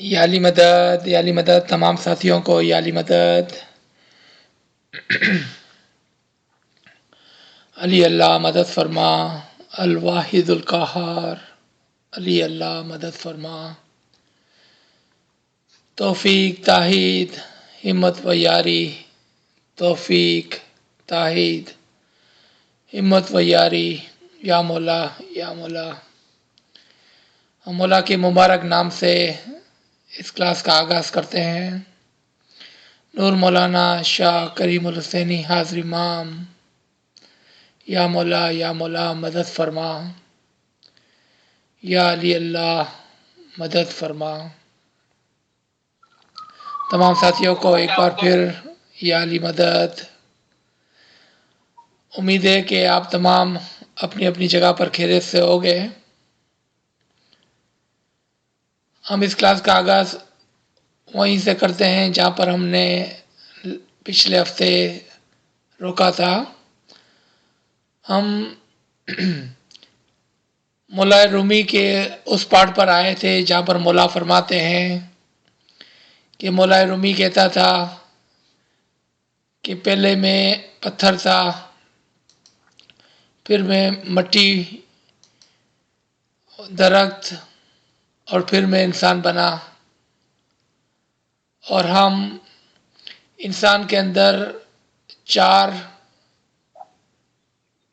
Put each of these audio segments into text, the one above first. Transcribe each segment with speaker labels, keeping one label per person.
Speaker 1: یا علی مدد تمام ساتھیوں کو یا علی مدد. علی اللہ مدد فرما. الواحد القہار. علی اللہ مدد فرما. توفیق تاہید ہمت و یاری. توفیق تاہید ہمت و یاری. یا مولا یا مولا. ہم مولا کے مبارک نام سے اس کلاس کا آغاز کرتے ہیں. نور مولانا شاہ کریم الحسینی حاضر امام. یا مولا مدد فرما. یا علی اللہ مدد فرما. تمام ساتھیوں کو ایک بار پھر یا علی مدد. امید ہے کہ آپ تمام اپنی اپنی جگہ پر خیریت سے ہوگے. ہم اس کلاس کا آغاز وہیں سے کرتے ہیں جہاں پر ہم نے پچھلے ہفتے روکا تھا. ہم مولا رومی کے اس پارٹ پر آئے تھے جہاں پر مولا فرماتے ہیں کہ مولا رومی کہتا تھا کہ پہلے میں پتھر تھا، پھر میں مٹی، درخت، اور پھر میں انسان بنا. اور ہم انسان کے اندر 4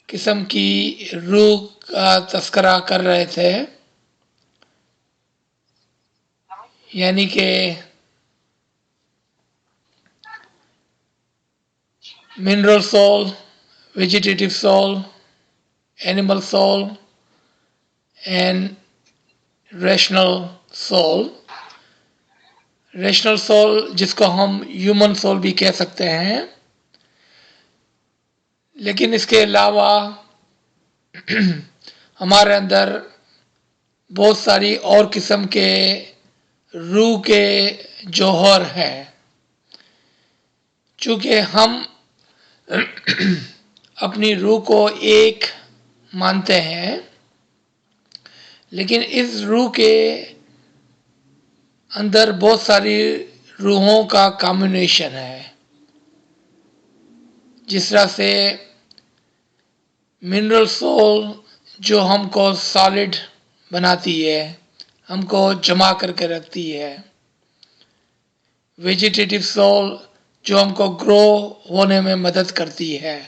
Speaker 1: قسم کی روح کا تذکرہ کر رہے تھے. یعنی کہ mineral soul, vegetative soul, animal soul and rational soul. Rational soul جس کو ہم ہیومن سول بھی کہہ سکتے ہیں. لیکن اس کے علاوہ ہمارے اندر بہت ساری اور قسم کے روح کے جوہر ہیں. چونکہ ہم اپنی روح کو ایک مانتے ہیں، لیکن اس روح کے اندر بہت ساری روحوں کا کامبینیشن ہے. جس طرح سے منرل سول جو ہم کو سالڈ بناتی ہے، ہم کو جمع کر کے رکھتی ہے. ویجیٹیٹو سول جو ہم کو گرو ہونے میں مدد کرتی ہے.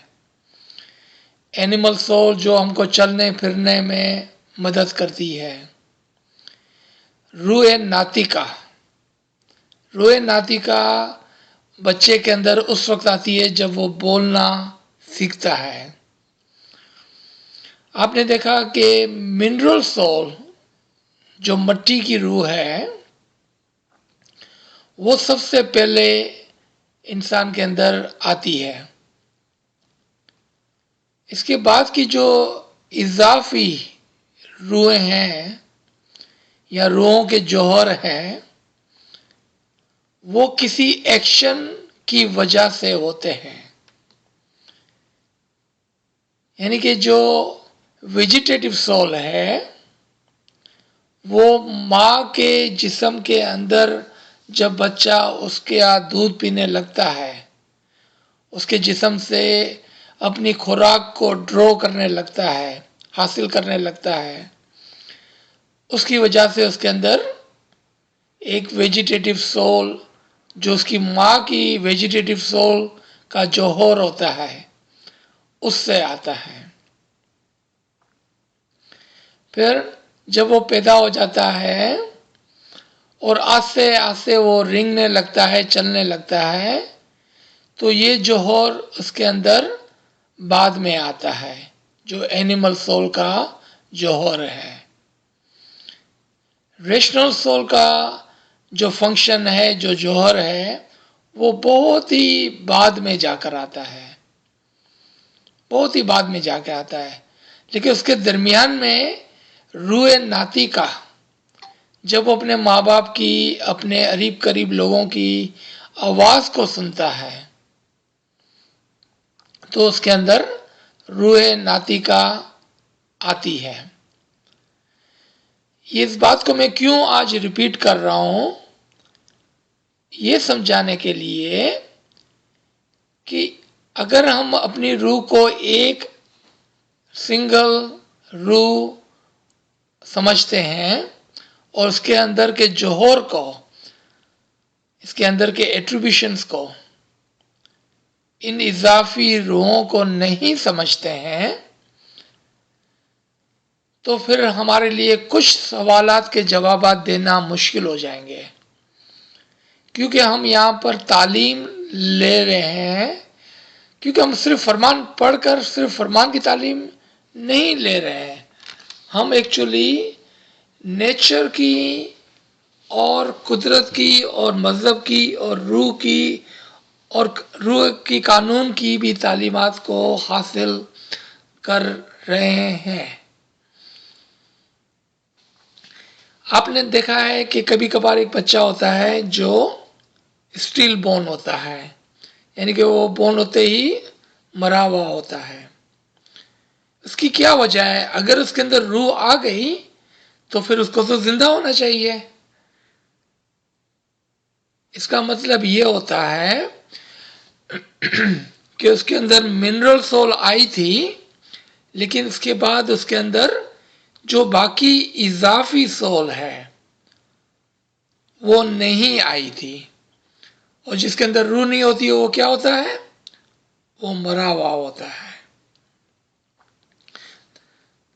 Speaker 1: اینیمل سول جو ہم کو چلنے پھرنے میں مدد کرتی ہے. روح ناطقہ. روح ناطقہ بچے کے اندر اس وقت آتی ہے جب وہ بولنا سیکھتا ہے. آپ نے دیکھا کہ منرل سول جو مٹی کی روح ہے وہ سب سے پہلے انسان کے اندر آتی ہے. اس کے بعد کی جو اضافی روحیں ہیں یا روحوں کے جوہر ہیں وہ کسی ایکشن کی وجہ سے ہوتے ہیں. یعنی کہ جو ویجیٹیٹو سول ہے وہ ماں کے جسم کے اندر جب بچہ اس کے دودھ پینے لگتا ہے، اس کے جسم سے اپنی خوراک کو ڈرو کرنے لگتا ہے، حاصل کرنے لگتا ہے، اس کی وجہ سے اس کے اندر ایک ویجیٹیٹو سول جو اس کی ماں کی ویجیٹیٹو سول کا جوہر ہوتا ہے اس سے آتا ہے. پھر جب وہ پیدا ہو جاتا ہے اور آہستہ آہستہ وہ رینگنے لگتا ہے، چلنے لگتا ہے، تو یہ جوہر اس کے اندر بعد میں آتا ہے جو اینیمل سول کا جوہر ہے. ریشنل سول کا جو فنکشن ہے، جو جوہر ہے، وہ بہت ہی بعد میں جا کر آتا ہے. بہت ہی بعد میں جا کے آتا ہے. لیکن اس کے درمیان میں روح ناطقہ جب وہ اپنے ماں باپ کی، اپنے قریب لوگوں کی آواز کو سنتا ہے تو اس کے اندر روح ناطقہ آتی ہے. اس بات کو میں کیوں آج ریپیٹ کر رہا ہوں یہ سمجھانے کے لیے کہ اگر ہم اپنی روح کو ایک سنگل روح سمجھتے ہیں اور اس کے اندر کے جوہر کو، اس کے اندر کے ایٹریبیوشنز کو، ان اضافی روحوں کو نہیں سمجھتے ہیں، تو پھر ہمارے لیے کچھ سوالات کے جوابات دینا مشکل ہو جائیں گے، کیونکہ ہم یہاں پر تعلیم لے رہے ہیں، کیونکہ ہم صرف فرمان پڑھ کر صرف فرمان کی تعلیم نہیں لے رہے ہیں، ہم ایکچولی نیچر کی اور قدرت کی اور مذہب کی اور روح کی قانون کی بھی تعلیمات کو حاصل کر رہے ہیں۔ آپ نے دیکھا ہے کہ کبھی کبھار ایک بچہ ہوتا ہے جو اسٹیل بون ہوتا ہے، یعنی کہ وہ بون ہوتے ہی مرا ہوا ہوتا ہے۔ اس کی کیا وجہ ہے؟ اگر اس کے اندر روح آ گئی تو پھر اس کو تو زندہ ہونا چاہیے۔ اس کا مطلب یہ ہوتا ہے کہ اس کے اندر منرل سول آئی تھی، لیکن اس کے بعد اس کے اندر جو باقی اضافی سول ہے وہ نہیں آئی تھی، اور جس کے اندر روح نہیں ہوتی وہ کیا ہوتا ہے؟ وہ مرا ہوا ہوتا ہے۔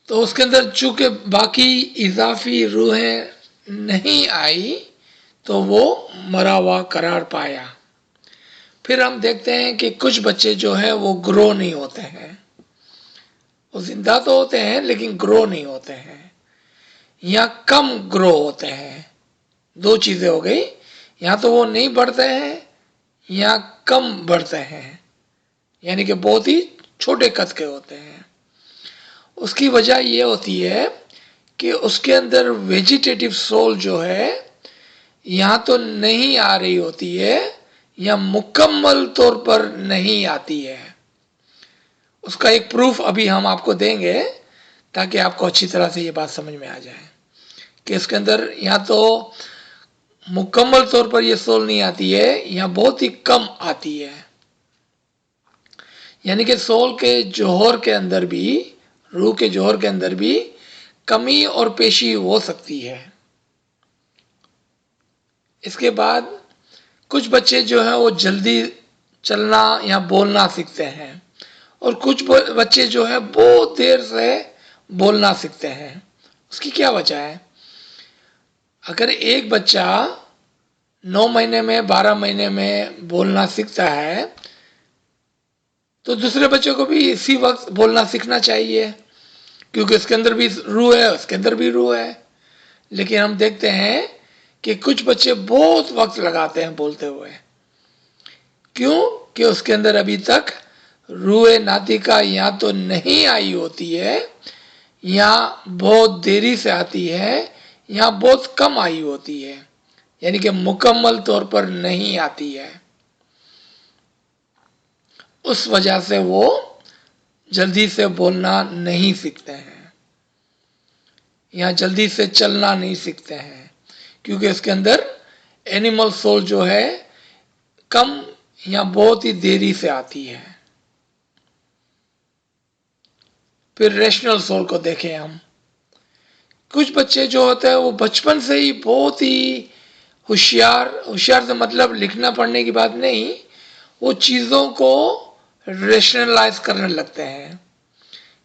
Speaker 1: تو اس کے اندر چونکہ باقی اضافی روحیں نہیں آئی تو وہ مرا ہوا قرار پایا۔ پھر ہم دیکھتے ہیں کہ کچھ بچے جو ہیں وہ گرو نہیں ہوتے ہیں، وہ زندہ تو ہوتے ہیں لیکن گرو نہیں ہوتے ہیں، یا کم گرو ہوتے ہیں۔ دو چیزیں ہو گئی، یا تو وہ نہیں بڑھتے ہیں یا کم بڑھتے ہیں، یعنی کہ بہت ہی چھوٹے قد کے ہوتے ہیں۔ اس کی وجہ یہ ہوتی ہے کہ اس کے اندر ویجیٹیٹو سول جو ہے یہاں تو نہیں آ رہی ہوتی ہے، یا مکمل طور پر نہیں آتی ہے۔ اس کا ایک پروف ابھی ہم آپ کو دیں گے تاکہ آپ کو اچھی طرح سے یہ بات سمجھ میں آ جائے کہ اس کے اندر یا تو مکمل طور پر یہ سول نہیں آتی ہے یا بہت ہی کم آتی ہے، یعنی کہ سول کے جوہر کے اندر بھی، روح کے جوہر کے اندر بھی کمی اور پیشی ہو سکتی ہے۔ اس کے بعد کچھ بچے جو ہیں وہ جلدی چلنا یا بولنا سیکھتے ہیں، اور کچھ بچے جو ہیں بہت دیر سے بولنا سیکھتے ہیں۔ اس کی کیا وجہ ہے؟ اگر ایک بچہ 9 مہینے میں 12 مہینے میں بولنا سیکھتا ہے تو دوسرے بچوں کو بھی اسی وقت بولنا سیکھنا چاہیے، کیونکہ اس کے اندر بھی روح ہے، اس کے اندر بھی روح ہے۔ لیکن ہم دیکھتے ہیں کہ کچھ بچے بہت وقت لگاتے ہیں بولتے ہوئے، کیوں کہ اس کے اندر ابھی تک روح ناطقہ یا تو نہیں آئی ہوتی ہے، یا بہت دیری سے آتی ہے، یا بہت کم آئی ہوتی ہے، یعنی کہ مکمل طور پر نہیں آتی ہے۔ اس وجہ سے وہ جلدی سے بولنا نہیں سیکھتے ہیں، یا جلدی سے چلنا نہیں سیکھتے ہیں، کیونکہ اس کے اندر اینیمل سول جو ہے کم یا بہت ہی دیری سے آتی ہے۔ پھر ریشنل سول کو دیکھیں ہم، کچھ بچے جو ہوتے ہیں وہ بچپن سے ہی بہت ہی ہوشیار سے مطلب لکھنا پڑھنے کی بات نہیں، وہ چیزوں کو ریشنلائز کرنے لگتے ہیں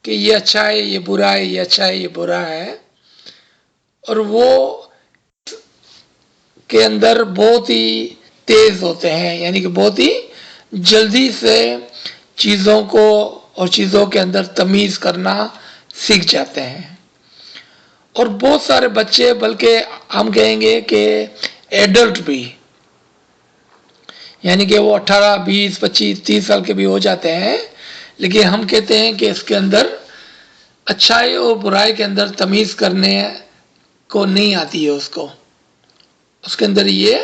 Speaker 1: کہ یہ اچھا ہے، یہ برا ہے، یہ اچھا ہے، یہ برا ہے، اور وہ کے اندر بہت ہی تیز ہوتے ہیں، یعنی کہ بہت ہی جلدی سے چیزوں کو اور چیزوں کے اندر تمیز کرنا سیکھ جاتے ہیں۔ اور بہت سارے بچے، بلکہ ہم کہیں گے کہ ایڈلٹ بھی، یعنی کہ وہ 18 20 25 30 سال کے بھی ہو جاتے ہیں، لیکن ہم کہتے ہیں کہ اس کے اندر اچھائی اور برائی کے اندر تمیز کرنے کو نہیں آتی ہے، اس کے اندر یہ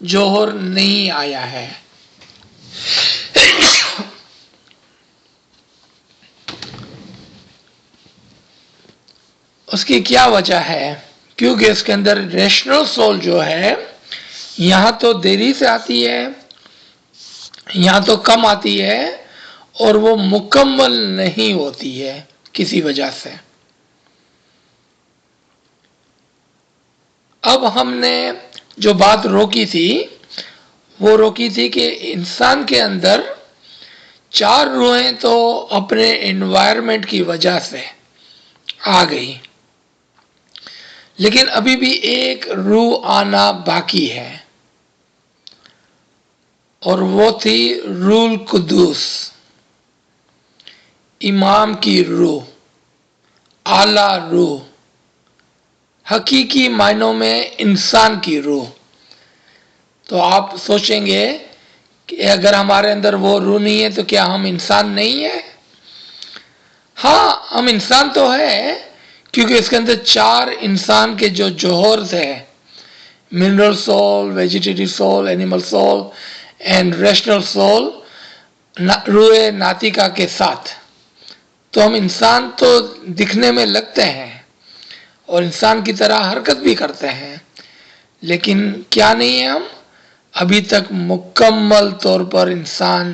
Speaker 1: جوہر نہیں آیا ہے۔ اس کی کیا وجہ ہے؟ کیونکہ اس کے اندر ریشنل سول جو ہے یہاں تو دیری سے آتی ہے، یہاں تو کم آتی ہے، اور وہ مکمل نہیں ہوتی ہے کسی وجہ سے۔ اب ہم نے جو بات روکی تھی وہ روکی تھی کہ انسان کے اندر 4 روحیں تو اپنے انوائرمنٹ کی وجہ سے آ گئی، لیکن ابھی بھی ایک روح آنا باقی ہے، اور وہ تھی روح القدس، امام کی روح، اعلی روح، حقیقی معنوں میں انسان کی روح۔ تو آپ سوچیں گے کہ اگر ہمارے اندر وہ روح نہیں ہے تو کیا ہم انسان نہیں ہیں؟ ہاں، ہم انسان تو ہے، کیونکہ اس کے اندر 4 انسان کے جو جوہرز ہیں، mineral soul, vegetative soul, animal soul and rational soul, روح ناطقہ کے ساتھ، تو ہم انسان تو دکھنے میں لگتے ہیں اور انسان کی طرح حرکت بھی کرتے ہیں، لیکن کیا نہیں ہے؟ ہم ابھی تک مکمل طور پر انسان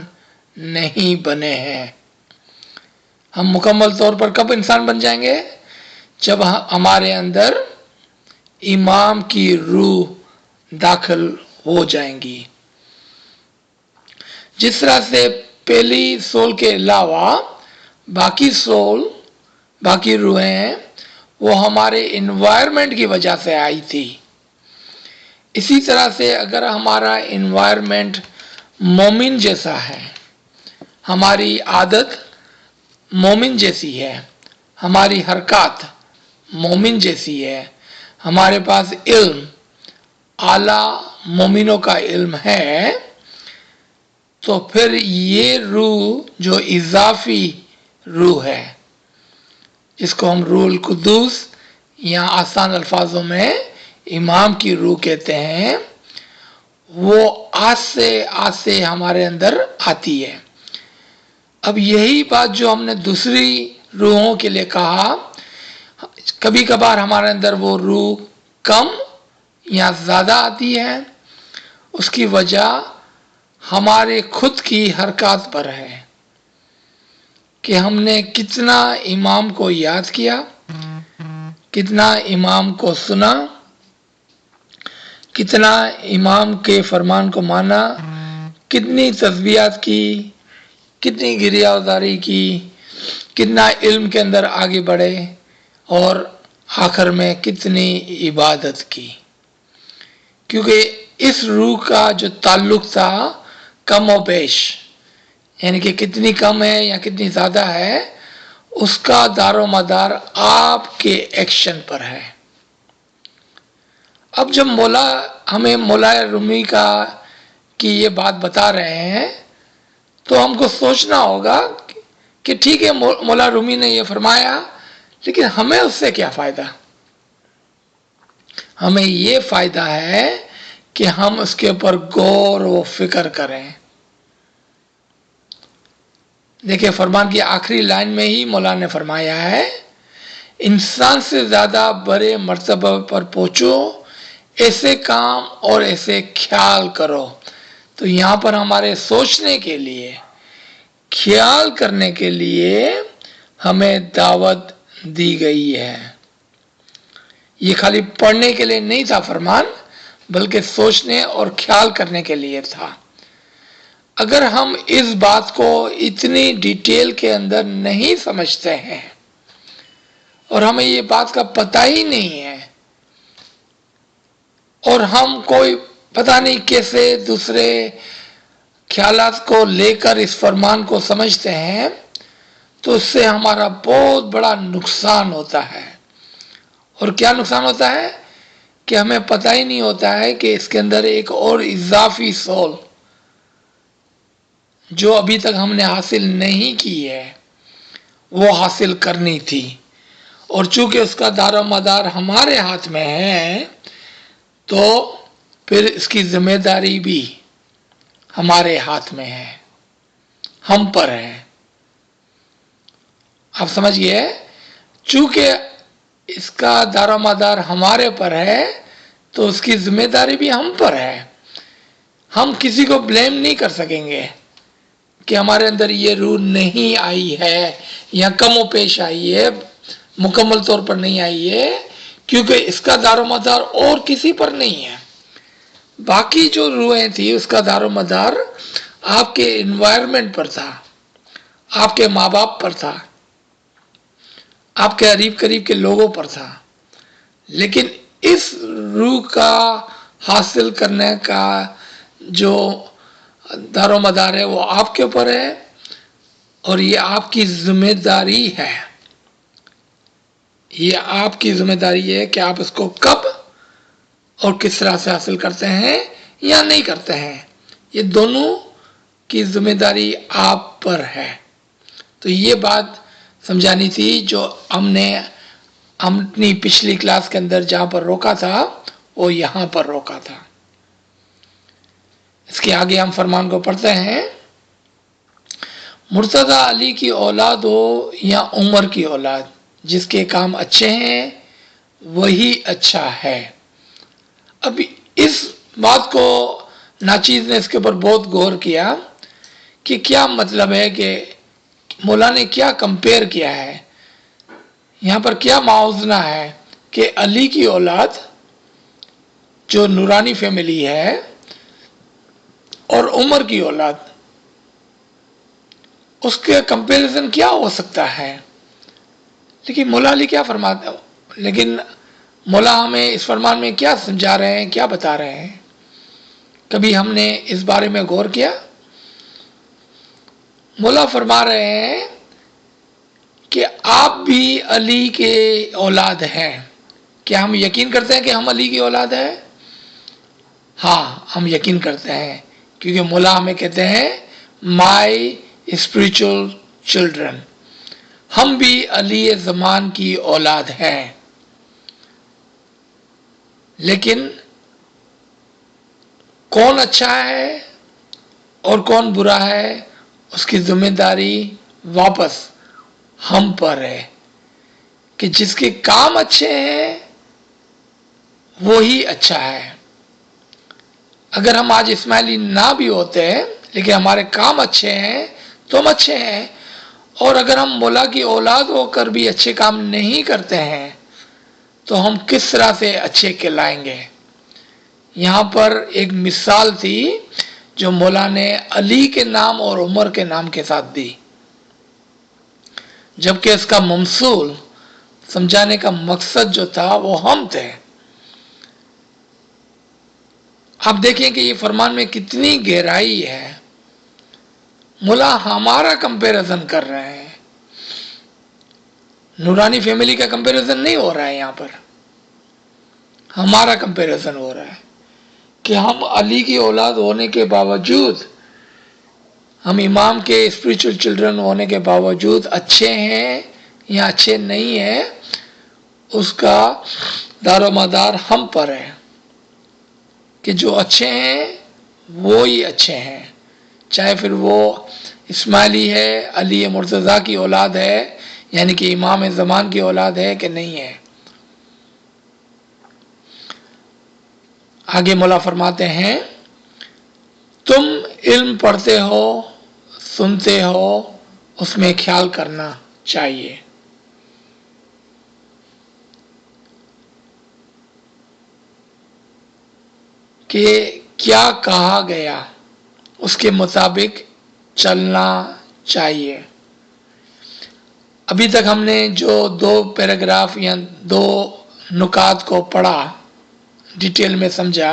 Speaker 1: نہیں بنے ہیں۔ ہم مکمل طور پر کب انسان بن جائیں گے؟ جب ہمارے اندر امام کی روح داخل ہو جائیں گی۔ جس طرح سے پہلی سول کے علاوہ باقی روحیں ہیں وہ ہمارے انوائرمنٹ کی وجہ سے آئی تھی، اسی طرح سے اگر ہمارا انوائرمنٹ مومن جیسا ہے، ہماری عادت مومن جیسی ہے، ہماری حرکات مومن جیسی ہے، ہمارے پاس علم اعلیٰ مومنوں کا علم ہے، تو پھر یہ روح جو اضافی روح ہے، جس کو ہم روح القدس یا آسان الفاظوں میں امام کی روح کہتے ہیں، وہ آج سے ہمارے اندر آتی ہے۔ اب یہی بات جو ہم نے دوسری روحوں کے لیے کہا، کبھی کبھار ہمارے اندر وہ روح کم یا زیادہ آتی ہے، اس کی وجہ ہمارے خود کی حرکات پر ہے کہ ہم نے کتنا امام کو یاد کیا، کتنا امام کو سنا، کتنا امام کے فرمان کو مانا، کتنی تسبیحات کی، کتنی گریہ ازاری کی، کتنا علم کے اندر آگے بڑھے، اور آخر میں کتنی عبادت کی۔ کیونکہ اس روح کا جو تعلق تھا کم و بیش، یعنی کہ کتنی کم ہے یا کتنی زیادہ ہے، اس کا دار و مدار آپ کے ایکشن پر ہے۔ اب جب ہمیں مولا رومی کی یہ بات بتا رہے ہیں تو ہم کو سوچنا ہوگا کہ ٹھیک ہے، مولا رومی نے یہ فرمایا، لیکن ہمیں اس سے کیا فائدہ؟ ہمیں یہ فائدہ ہے کہ ہم اس کے اوپر غور و فکر کریں۔ دیکھیں، فرمان کی آخری لائن میں ہی مولا نے فرمایا ہے، انسان سے زیادہ بڑے مرتبہ پر پہنچو، ایسے کام اور ایسے خیال کرو۔ تو یہاں پر ہمارے سوچنے کے لیے، خیال کرنے کے لیے ہمیں دعوت دی گئی ہے۔ یہ خالی پڑھنے کے لیے نہیں تھا فرمان، بلکہ سوچنے اور خیال کرنے کے لیے تھا۔ اگر ہم اس بات کو اتنی ڈیٹیل کے اندر نہیں سمجھتے ہیں اور ہمیں یہ بات کا پتہ ہی نہیں ہے، اور ہم کوئی پتہ نہیں کیسے دوسرے خیالات کو لے کر اس فرمان کو سمجھتے ہیں، تو اس سے ہمارا بہت بڑا نقصان ہوتا ہے۔ اور کیا نقصان ہوتا ہے؟ کہ ہمیں پتہ ہی نہیں ہوتا ہے کہ اس کے اندر ایک اور اضافی سول جو ابھی تک ہم نے حاصل نہیں کی ہے، وہ حاصل کرنی تھی، اور چونکہ اس کا دار و مدار ہمارے ہاتھ میں ہے، تو پھر اس کی ذمہ داری بھی ہمارے ہاتھ میں ہے، ہم پر ہے۔ آپ سمجھ گئے؟ چونکہ اس کا دار و مدار ہمارے پر ہے تو اس کی ذمہ داری بھی ہم پر ہے۔ ہم کسی کو بلیم نہیں کر سکیں گے کہ ہمارے اندر یہ روح نہیں آئی ہے یا کم و پیش آئی ہے، مکمل طور پر نہیں آئی ہے، کیونکہ اس کا دار و مدار اور کسی پر نہیں ہے۔ باقی جو روحیں تھی اس کا دار و مدار آپ کے انوائرمنٹ پر تھا، آپ کے ماں باپ پر تھا، آپ کے قریب کے لوگوں پر تھا، لیکن اس روح کا حاصل کرنے کا جو دار و مدار ہے وہ آپ کے اوپر ہے، اور یہ آپ کی ذمہ داری ہے، یہ آپ کی ذمہ داری ہے کہ آپ اس کو کب اور کس طرح سے حاصل کرتے ہیں یا نہیں کرتے ہیں، یہ دونوں کی ذمہ داری آپ پر ہے۔ تو یہ بات سمجھانی تھی جو ہم نے اپنی پچھلی کلاس کے اندر جہاں پر روکا تھا وہ یہاں پر روکا تھا۔ اس کے آگے ہم فرمان کو پڑھتے ہیں، مرتضی علی کی اولاد ہو یا عمر کی اولاد، جس کے کام اچھے ہیں وہی اچھا ہے۔ اب اس بات کو ناچیز نے اس کے اوپر بہت غور کیا کہ کیا مطلب ہے، کہ مولا نے کیا کمپیئر کیا ہے، یہاں پر کیا موازنہ ہے کہ علی کی اولاد جو نورانی فیملی ہے اور عمر کی اولاد، اس کے کمپیریزن کیا ہو سکتا ہے۔ لیکن مولا علی کیا فرماتے ہیں، لیکن مولا ہمیں اس فرمان میں کیا سمجھا رہے ہیں، کیا بتا رہے ہیں، کبھی ہم نے اس بارے میں غور کیا؟ مولا فرما رہے ہیں کہ آپ بھی علی کے اولاد ہیں۔ کیا ہم یقین کرتے ہیں کہ ہم علی کی اولاد ہیں؟ ہاں، ہم یقین کرتے ہیں، کیونکہ مولا ہمیں کہتے ہیں مائی اسپریچول چلڈرن، ہم بھی علی زمان کی اولاد ہیں۔ لیکن کون اچھا ہے اور کون برا ہے، اس کی ذمہ داری واپس ہم پر ہے، کہ جس کے کام اچھے ہیں وہی اچھا ہے۔ اگر ہم آج اسماعیلی نہ بھی ہوتے ہیں لیکن ہمارے کام اچھے ہیں تو ہم اچھے ہیں، اور اگر ہم مولا کی اولاد ہو کر بھی اچھے کام نہیں کرتے ہیں تو ہم کس طرح سے اچھے کہلائیں گے۔ یہاں پر ایک مثال تھی جو مولا نے علی کے نام اور عمر کے نام کے ساتھ دی، جبکہ اس کا ممثول سمجھانے کا مقصد جو تھا وہ ہم تھے۔ آپ دیکھیں کہ یہ فرمان میں کتنی گہرائی ہے، مولا ہمارا کمپیریزن کر رہے ہیں، نورانی فیملی کا کمپیریزن نہیں ہو رہا ہے، یہاں پر ہمارا کمپیریزن ہو رہا ہے کہ ہم علی کی اولاد ہونے کے باوجود، ہم امام کے اسپریچول چلڈرن ہونے کے باوجود اچھے ہیں یا اچھے نہیں ہیں، اس کا دار و مدار ہم پر ہے، کہ جو اچھے ہیں وہی اچھے ہیں، چاہے پھر وہ اسماعیلی ہے، علی مرتضیٰ کی اولاد ہے، یعنی کہ امام زمان کی اولاد ہے کہ نہیں ہے۔ آگے مولا فرماتے ہیں، تم علم پڑھتے ہو، سنتے ہو، اس میں خیال کرنا چاہیے۔ کہ کیا کہا گیا اس کے مطابق چلنا چاہیے۔ ابھی تک ہم نے جو 2 پیراگراف یا 2 نکات کو پڑھا، ڈیٹیل میں سمجھا،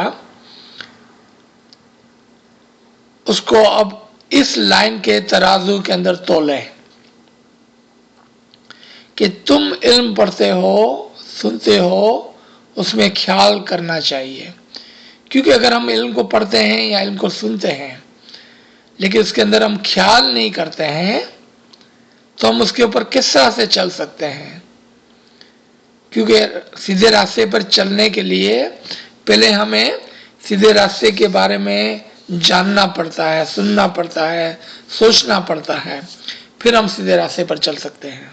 Speaker 1: اس کو اب اس لائن کے ترازو کے اندر تولیں کہ تم علم پڑھتے ہو، سنتے ہو، اس میں خیال کرنا چاہیے۔ کیونکہ اگر ہم علم کو پڑھتے ہیں یا علم کو سنتے ہیں لیکن اس کے اندر ہم خیال نہیں کرتے ہیں تو ہم اس کے اوپر کس طرح سے چل سکتے ہیں؟ کیونکہ سیدھے راستے پر چلنے کے لیے پہلے ہمیں سیدھے راستے کے بارے میں جاننا پڑتا ہے، سننا پڑتا ہے، سوچنا پڑتا ہے، پھر ہم سیدھے راستے پر چل سکتے ہیں۔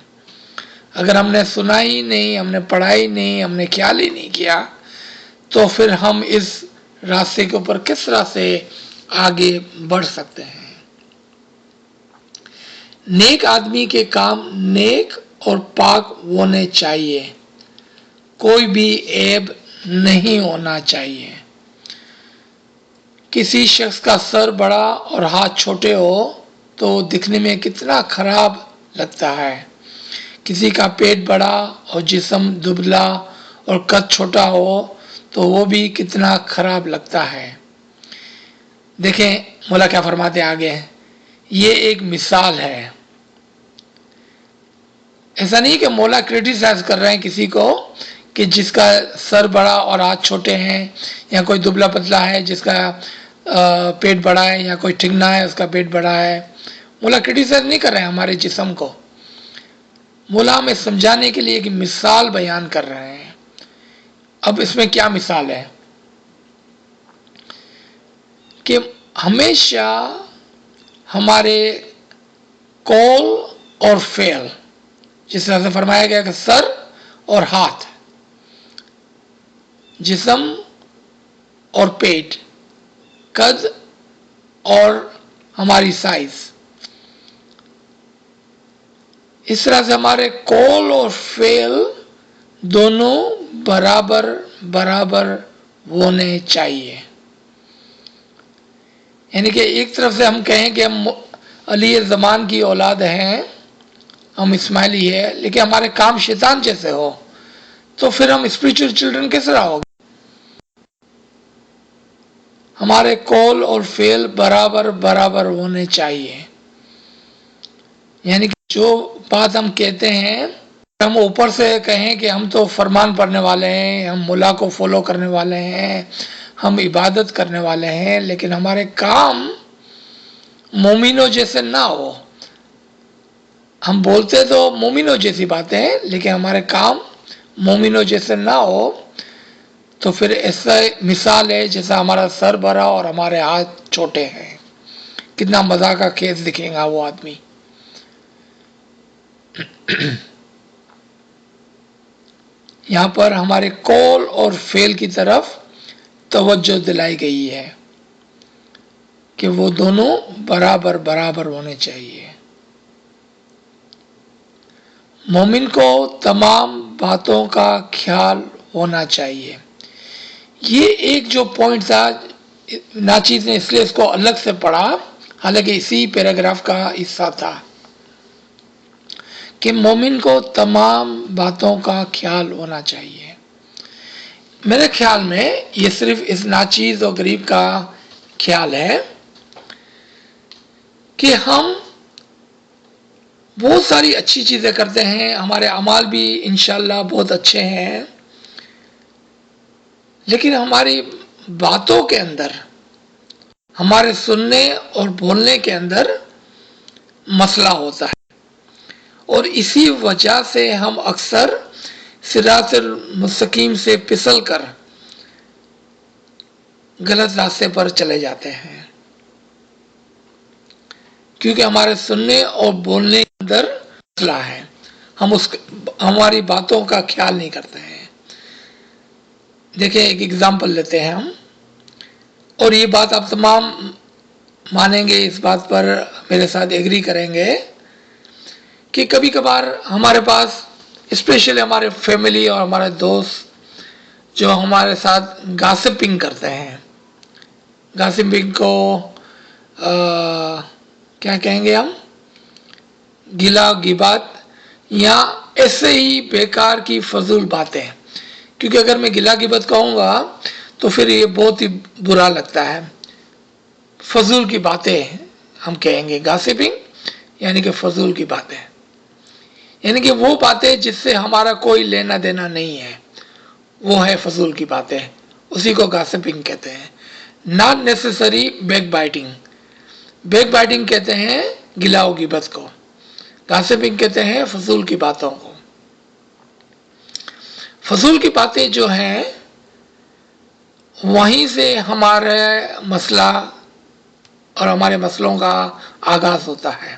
Speaker 1: اگر ہم نے سنا ہی نہیں، ہم نے پڑھا ہی نہیں، ہم نے خیال ہی نہیں کیا، تو پھر ہم اس راستے کے اوپر کس طرح سے آگے بڑھ سکتے ہیں۔ نیک آدمی کے کام نیک اور پاک ہونے چاہیے، کوئی بھی عیب نہیں ہونا چاہیے۔ کسی شخص کا سر بڑا اور ہاتھ چھوٹے ہو تو دکھنے میں کتنا خراب لگتا ہے، کسی کا پیٹ بڑا اور جسم دبلا اور قد چھوٹا ہو تو وہ بھی کتنا خراب لگتا ہے۔ دیکھیں مولا کیا فرماتے آگے، یہ ایک مثال ہے۔ ایسا نہیں کہ مولا کرٹیسائز کر رہے ہیں کسی کو کہ جس کا سر بڑا اور ہاتھ چھوٹے ہیں، یا کوئی دبلا پتلا ہے جس کا پیٹ بڑا ہے، یا کوئی ٹھگنا ہے اس کا پیٹ بڑا ہے۔ مولا کرٹیسائز نہیں کر رہے ہیں ہمارے جسم کو، مولا ہمیں سمجھانے کے لیے ایک مثال بیان کر رہے ہیں۔ اب اس میں کیا مثال ہے کہ ہمیشہ ہمارے قول اور فعل، جس طرح سے فرمایا گیا کہ سر اور ہاتھ، جسم اور پیٹ، قد اور ہماری سائز، اس طرح سے ہمارے قول اور فعل دونوں برابر برابر ہونے چاہیے۔ یعنی کہ ایک طرف سے ہم کہیں کہ ہم علی زمان کی اولاد ہیں، ہم اسماعیلی ہے، لیکن ہمارے کام شیطان جیسے ہو تو پھر ہم اسپریچول چلڈرن کس طرح ہوگے؟ ہمارے قول اور فعل برابر برابر ہونے چاہیے۔ یعنی کہ جو بات ہم کہتے ہیں، ہم اوپر سے کہیں کہ ہم تو فرمان پڑھنے والے ہیں، ہم مولا کو فالو کرنے والے ہیں، ہم عبادت کرنے والے ہیں، لیکن ہمارے کام مومنوں جیسے نہ ہو۔ ہم بولتے تو مومنوں جیسی باتیں ہیں لیکن ہمارے کام مومنوں جیسے نہ ہو تو پھر ایسا مثال ہے جیسا ہمارا سر بڑا اور ہمارے ہاتھ چھوٹے ہیں۔ کتنا مذاق کا خیز دکھے گا وہ آدمی۔ یہاں پر ہمارے قول اور فعل کی طرف توجہ دلائی گئی ہے کہ وہ دونوں برابر برابر ہونے چاہیے۔ مومن کو تمام باتوں کا خیال ہونا چاہیے۔ یہ ایک جو پوائنٹ تھا، ناچیز نے اس لیے اس کو الگ سے پڑھا، حالانکہ اسی پیراگراف کا حصہ تھا کہ مومن کو تمام باتوں کا خیال ہونا چاہیے۔ میرے خیال میں یہ صرف اس ناچیز اور غریب کا خیال ہے کہ ہم بہت ساری اچھی چیزیں کرتے ہیں، ہمارے اعمال بھی انشاءاللہ بہت اچھے ہیں، لیکن ہماری باتوں کے اندر، ہمارے سننے اور بولنے کے اندر مسئلہ ہوتا ہے، اور اسی وجہ سے ہم اکثر صراط المستقیم سے پھسل کر غلط راستے پر چلے جاتے ہیں، کیونکہ ہمارے سننے اور بولنے کے اندر مسئلہ ہے، ہم ہماری باتوں کا خیال نہیں کرتے ہیں۔ دیکھیں ایک ایگزامپل لیتے ہیں ہم، اور یہ بات آپ تمام مانیں گے، اس بات پر میرے ساتھ ایگری کریں گے کہ کبھی کبھار ہمارے پاس اسپیشلی ہمارے فیملی اور ہمارے دوست جو ہمارے ساتھ گاسپنگ کرتے ہیں، گاسپنگ کو کیا کہیں گے ہم، گلا غیبت، یا ایسے ہی بیکار کی فضول باتیں، کیونکہ اگر میں گلا غیبت کہوں گا تو پھر یہ بہت ہی برا لگتا ہے۔ فضول کی باتیں ہم کہیں گے، گاسپنگ یعنی کہ فضول کی باتیں، یعنی کہ وہ باتیں جس سے ہمارا کوئی لینا دینا نہیں ہے، وہ ہے فضول کی باتیں، اسی کو گاسپنگ کہتے ہیں۔ Not necessary back biting, back biting کہتے ہیں گلا و غیبت کو، گاسپنگ کہتے ہیں فضول کی باتوں کو۔ فضول کی باتیں جو ہیں وہیں سے ہمارے مسئلہ اور ہمارے مسئلوں کا آغاز ہوتا ہے۔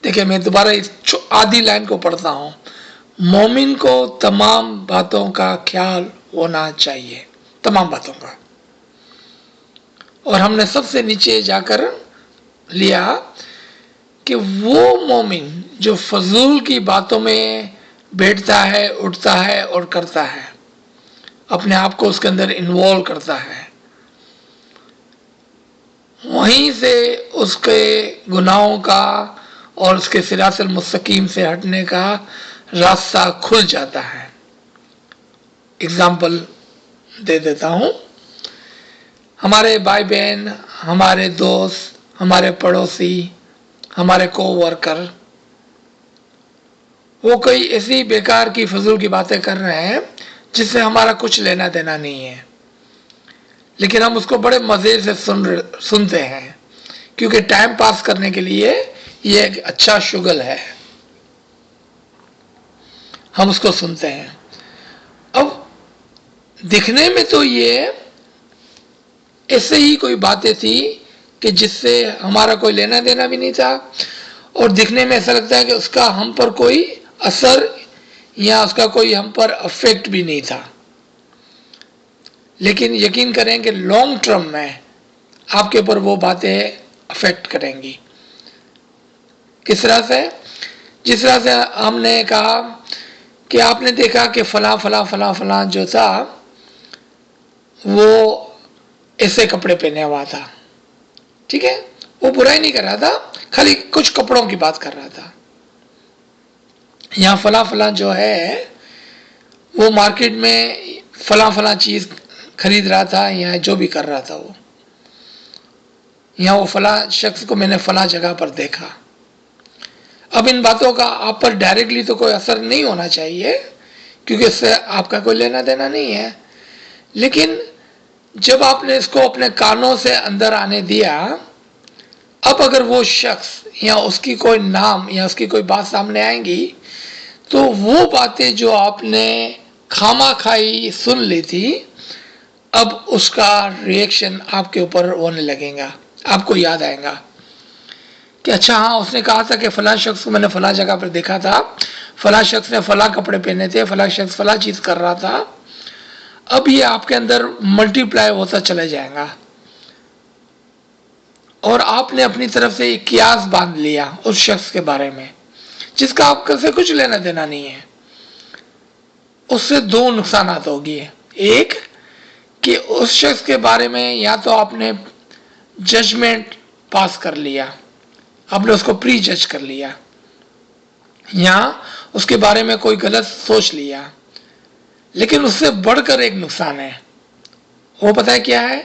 Speaker 1: دیکھیں میں دوبارہ اس آدھی لائن کو پڑھتا ہوں، مومن کو تمام باتوں کا خیال ہونا چاہیے، تمام باتوں کا۔ اور ہم نے سب سے نیچے جا کر لیا کہ وہ مومن جو فضول کی باتوں میں بیٹھتا ہے، اٹھتا ہے اور کرتا ہے، اپنے آپ کو اس کے اندر انوالو کرتا ہے، وہیں سے اس کے گناہوں کا اور اس کے صراط المستقیم سے ہٹنے کا راستہ کھل جاتا ہے۔ اگزامپل دے دیتا ہوں، ہمارے بھائی بہن، ہمارے دوست، ہمارے پڑوسی، ہمارے کو ورکر، وہ کوئی ایسی بیکار کی فضول کی باتیں کر رہے ہیں جس سے ہمارا کچھ لینا دینا نہیں ہے، لیکن ہم اس کو بڑے مزے سے سنتے ہیں، کیونکہ ٹائم پاس کرنے کے لیے یہ ایک اچھا شغل ہے، ہم اس کو سنتے ہیں۔ اب دکھنے میں تو یہ ایسے ہی کوئی باتیں تھی کہ جس سے ہمارا کوئی لینا دینا بھی نہیں تھا، اور دکھنے میں ایسا لگتا ہے کہ اس کا ہم پر کوئی اثر یا اس کا کوئی ہم پر افیکٹ بھی نہیں تھا، لیکن یقین کریں کہ لانگ ٹرم میں آپ کے اوپر وہ باتیں افیکٹ کریں گی۔ کس طرح سے؟ جس طرح سے ہم نے کہا کہ آپ نے دیکھا کہ فلاں فلاں فلاں فلاں جو تھا وہ ایسے کپڑے پہنے ہوا تھا، ٹھیک ہے، وہ برائی نہیں کر رہا تھا، خالی کچھ کپڑوں کی بات کر رہا تھا۔ یہاں فلاں فلاں جو ہے وہ مارکیٹ میں فلاں فلاں چیز خرید رہا تھا یا جو بھی کر رہا تھا، وہ یہاں وہ فلاں شخص کو میں نے فلاں جگہ پر دیکھا۔ اب ان باتوں کا آپ پر ڈائریکٹلی تو کوئی اثر نہیں ہونا چاہیے، کیونکہ اس سے آپ کا کوئی لینا دینا نہیں ہے، لیکن جب آپ نے اس کو اپنے کانوں سے اندر آنے دیا، اب اگر وہ شخص یا اس کی کوئی نام یا اس کی کوئی بات سامنے آئیں گی تو وہ باتیں جو آپ نے کھاما کھائی سن لی تھی، اب اس کا ریئیکشن آپ کے اوپر ہونے لگے گا، آپ کو یاد آئے گا کہ اچھا ہاں اس نے کہا تھا کہ فلاں شخص کو میں نے فلاں جگہ پر دیکھا تھا، فلاں شخص نے فلاں کپڑے پہنے تھے، فلاں شخص فلاں چیز کر رہا تھا۔ اب یہ آپ کے اندر ملٹی پلائی ہوتا چلا جائے گا، اور آپ نے اپنی طرف سے ایک قیاس باندھ لیا اس شخص کے بارے میں جس کا آپ سے کچھ لینا دینا نہیں ہے۔ اس سے دو نقصانات ہوگی، ایک کہ اس شخص کے بارے میں یا تو آپ نے ججمنٹ پاس کر لیا، آپ نے اس کو پری جج کر لیا، یا اس کے بارے میں کوئی غلط سوچ لیا، لیکن اس سے بڑھ کر ایک نقصان ہے، وہ پتہ ہے کیا ہے؟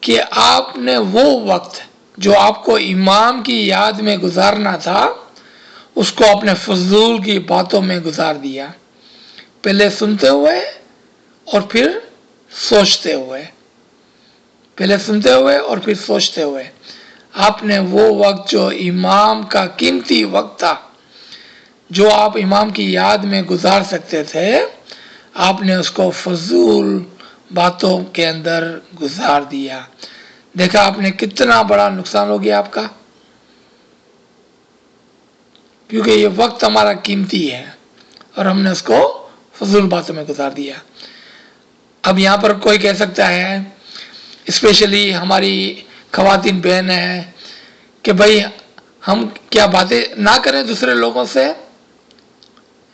Speaker 1: کہ آپ نے وہ وقت جو آپ کو امام کی یاد میں گزارنا تھا اس کو اپنے فضول کی باتوں میں گزار دیا، پہلے سنتے ہوئے اور پھر سوچتے ہوئے، پہلے سنتے ہوئے اور پھر سوچتے ہوئے آپ نے وہ وقت جو امام کا قیمتی وقت تھا، جو آپ امام کی یاد میں گزار سکتے تھے، آپ نے اس کو فضول باتوں کے اندر گزار دیا۔ دیکھا آپ نے کتنا بڑا نقصان ہو گیا آپ کا، کیونکہ یہ وقت ہمارا قیمتی ہے اور ہم نے اس کو فضول باتوں میں گزار دیا۔ اب یہاں پر کوئی کہہ سکتا ہے، اسپیشلی ہماری خواتین بہن ہیں، کہ بھائی ہم کیا باتیں نہ کریں دوسرے لوگوں سے؟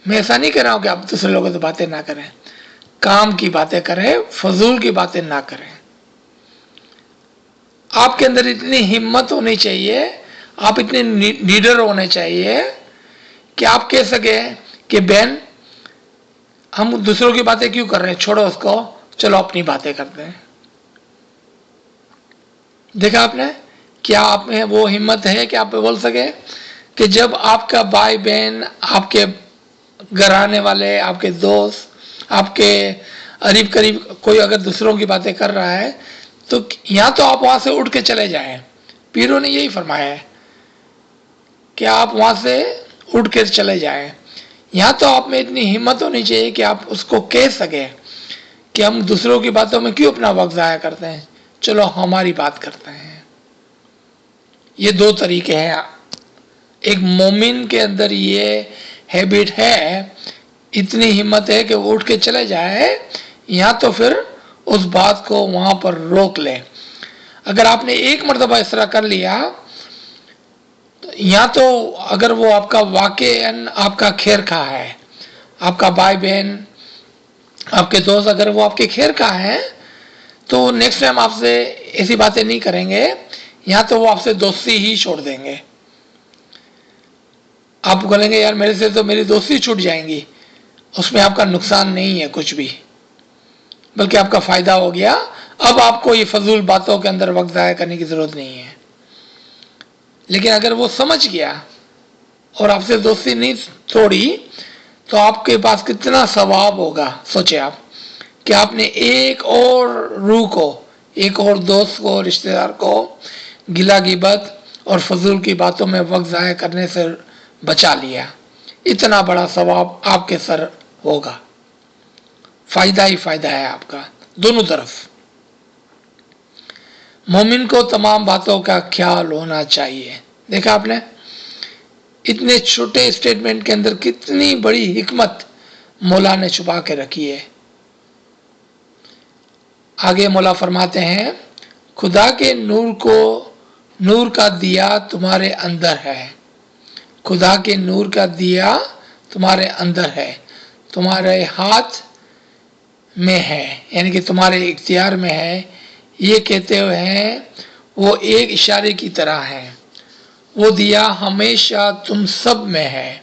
Speaker 1: میں ایسا نہیں کہہ رہا ہوں کہ آپ دوسرے لوگوں سے باتیں نہ کریں، کام کی باتیں کریں، فضول کی باتیں نہ کریں۔ آپ کے اندر اتنی ہمت ہونی چاہیے، آپ اتنے نیڈر ہونے چاہیے کہ آپ کہہ سکیں کہ بہن ہم دوسروں کی باتیں کیوں کر رہے ہیں، چھوڑو اس کو، چلو اپنی باتیں کرتے ہیں۔ دیکھا آپ نے، کیا آپ میں وہ ہمت ہے کہ آپ پہ بول سکے کہ جب آپ کا بھائی بہن، آپ کے گھر آنے والے، آپ کے دوست، آپ کے قریب قریب کوئی اگر دوسروں کی باتیں کر رہا ہے تو یا تو آپ وہاں سے اٹھ کے چلے جائیں، پیروں نے یہی فرمایا ہے کہ آپ وہاں سے اٹھ کے چلے جائیں، یا تو آپ میں اتنی ہمت ہونی چاہیے کہ آپ اس کو کہہ سکیں کہ ہم دوسروں کی باتوں میں کیوں اپنا وقت ضائع کرتے ہیں، چلو ہماری بات کرتے ہیں۔ یہ دو طریقے ہیں، ایک مومن کے اندر یہ ہیبٹ ہے، اتنی ہمت ہے کہ وہ اٹھ کے چلے جائے، یا تو پھر اس بات کو وہاں پر روک لے۔ اگر آپ نے ایک مرتبہ اس طرح کر لیا تو یا تو اگر وہ آپ کا واقعاً آپ کا خیر خواہ ہے، آپ کا بھائی بہن، آپ کے دوست، اگر وہ آپ کے خیر خواہ ہیں تو نیکسٹ ٹائم آپ سے ایسی باتیں نہیں کریں گے، یا تو وہ آپ سے دوستی ہی چھوڑ دیں گے. آپ بولیں گے یار میرے سے تو میری دوستی چھوٹ جائیں گی، اس میں آپ کا نقصان نہیں ہے کچھ بھی، بلکہ آپ کا فائدہ ہو گیا. اب آپ کو یہ فضول باتوں کے اندر وقت ضائع کرنے کی ضرورت نہیں ہے. لیکن اگر وہ سمجھ گیا اور آپ سے دوستی نہیں توڑی تو آپ کے پاس کتنا ثواب ہوگا. سوچے آپ کہ آپ نے ایک اور روح کو، ایک اور دوست کو، رشتہ دار کو گلا غیبت اور فضول کی باتوں میں وقت ضائع کرنے سے بچا لیا. اتنا بڑا ثواب آپ کے سر ہوگا. فائدہ ہی فائدہ ہے آپ کا دونوں طرف. مومن کو تمام باتوں کا خیال ہونا چاہیے. دیکھا آپ نے اتنے چھوٹے اسٹیٹمنٹ کے اندر کتنی بڑی حکمت مولا نے چھپا کے رکھی ہے. آگے مولا فرماتے ہیں خدا کے نور کا دیا تمہارے اندر ہے. خدا کے نور کا دیا تمہارے اندر ہے، تمہارے ہاتھ میں ہے، یعنی کہ تمہارے اختیار میں ہے. یہ کہتے ہوئے ہیں وہ ایک اشارے کی طرح ہے. وہ دیا ہمیشہ تم سب میں ہے.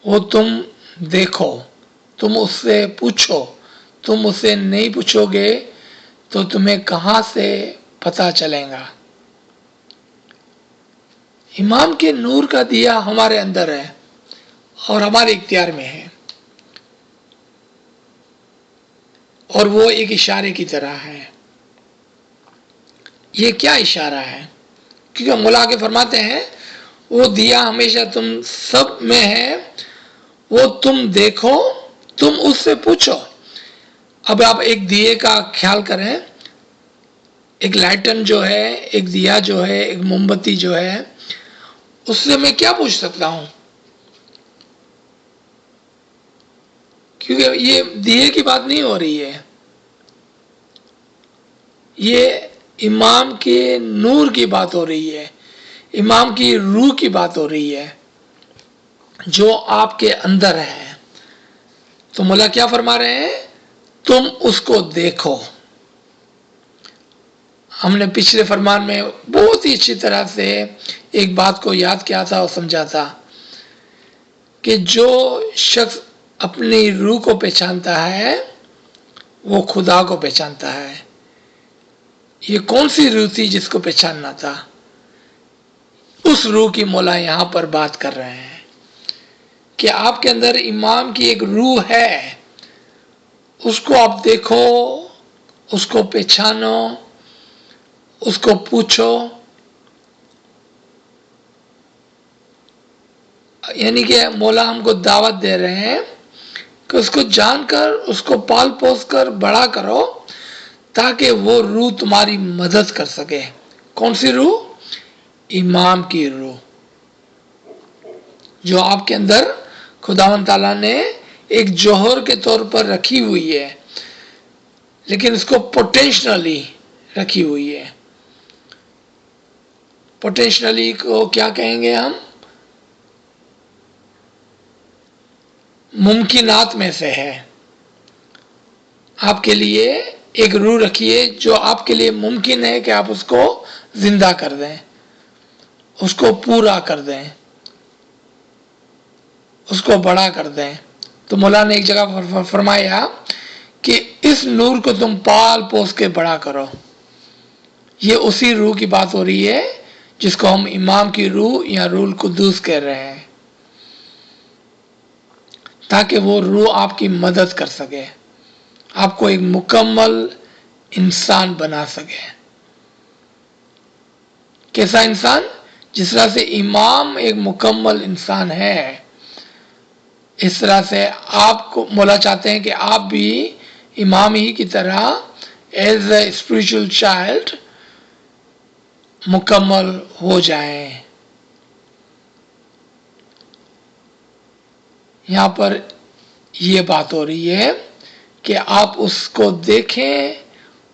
Speaker 1: وہ تم دیکھو، تم اس سے پوچھو. تم اسے نہیں پوچھو گے تو تمہیں کہاں سے پتہ چلے گا. امام کے نور کا دیا ہمارے اندر ہے اور ہمارے اختیار میں ہے، اور وہ ایک اشارے کی طرح ہے. یہ کیا اشارہ ہے؟ کیونکہ مولا کے فرماتے ہیں وہ دیا ہمیشہ تم سب میں ہے. وہ تم دیکھو، تم اس سے پوچھو. اب آپ ایک دیے کا خیال کریں، ایک لائٹن جو ہے، ایک دیا جو ہے، ایک موم بتی جو ہے، اس سے میں کیا پوچھ سکتا ہوں؟ کیونکہ یہ دیے کی بات نہیں ہو رہی ہے، یہ امام کے نور کی بات ہو رہی ہے، امام کی روح کی بات ہو رہی ہے جو آپ کے اندر ہے. تو مولا کیا فرما رہے ہیں؟ تم اس کو دیکھو. ہم نے پچھلے فرمان میں بہت ہی اچھی طرح سے ایک بات کو یاد کیا تھا اور سمجھا تھا کہ جو شخص اپنی روح کو پہچانتا ہے وہ خدا کو پہچانتا ہے. یہ کون سی روح تھی جس کو پہچاننا تھا؟ اس روح کی مولا یہاں پر بات کر رہے ہیں کہ آپ کے اندر امام کی ایک روح ہے. اس کو آپ دیکھو، اس کو پہچانو، اس کو پوچھو. یعنی کہ مولا ہم کو دعوت دے رہے ہیں کہ اس کو جان کر، اس کو پال پوس کر بڑا کرو تاکہ وہ روح تمہاری مدد کر سکے. کون سی روح؟ امام کی روح جو آپ کے اندر خداوند تعالیٰ نے ایک جوہر کے طور پر رکھی ہوئی ہے، لیکن اس کو پوٹینشنلی رکھی ہوئی ہے. پوٹینشنلی کو کیا کہیں گے ہم؟ ممکنات میں سے ہے. آپ کے لیے ایک روح رکھیے جو آپ کے لیے ممکن ہے کہ آپ اس کو زندہ کر دیں، اس کو پورا کر دیں، اس کو بڑا کر دیں. تو مولا نے ایک جگہ فرمایا کہ اس نور کو تم پال پوس کے بڑا کرو. یہ اسی روح کی بات ہو رہی ہے جس کو ہم امام کی روح یا روح القدس کہہ رہے ہیں، تاکہ وہ روح آپ کی مدد کر سکے، آپ کو ایک مکمل انسان بنا سکے. کیسا انسان؟ جس طرح سے امام ایک مکمل انسان ہے، اس طرح سے آپ کو مولا چاہتے ہیں کہ آپ بھی امام ہی کی طرح ایز اے اسپریچول چائلڈ مکمل ہو جائیں. یہاں پر یہ بات ہو رہی ہے کہ آپ اس کو دیکھیں،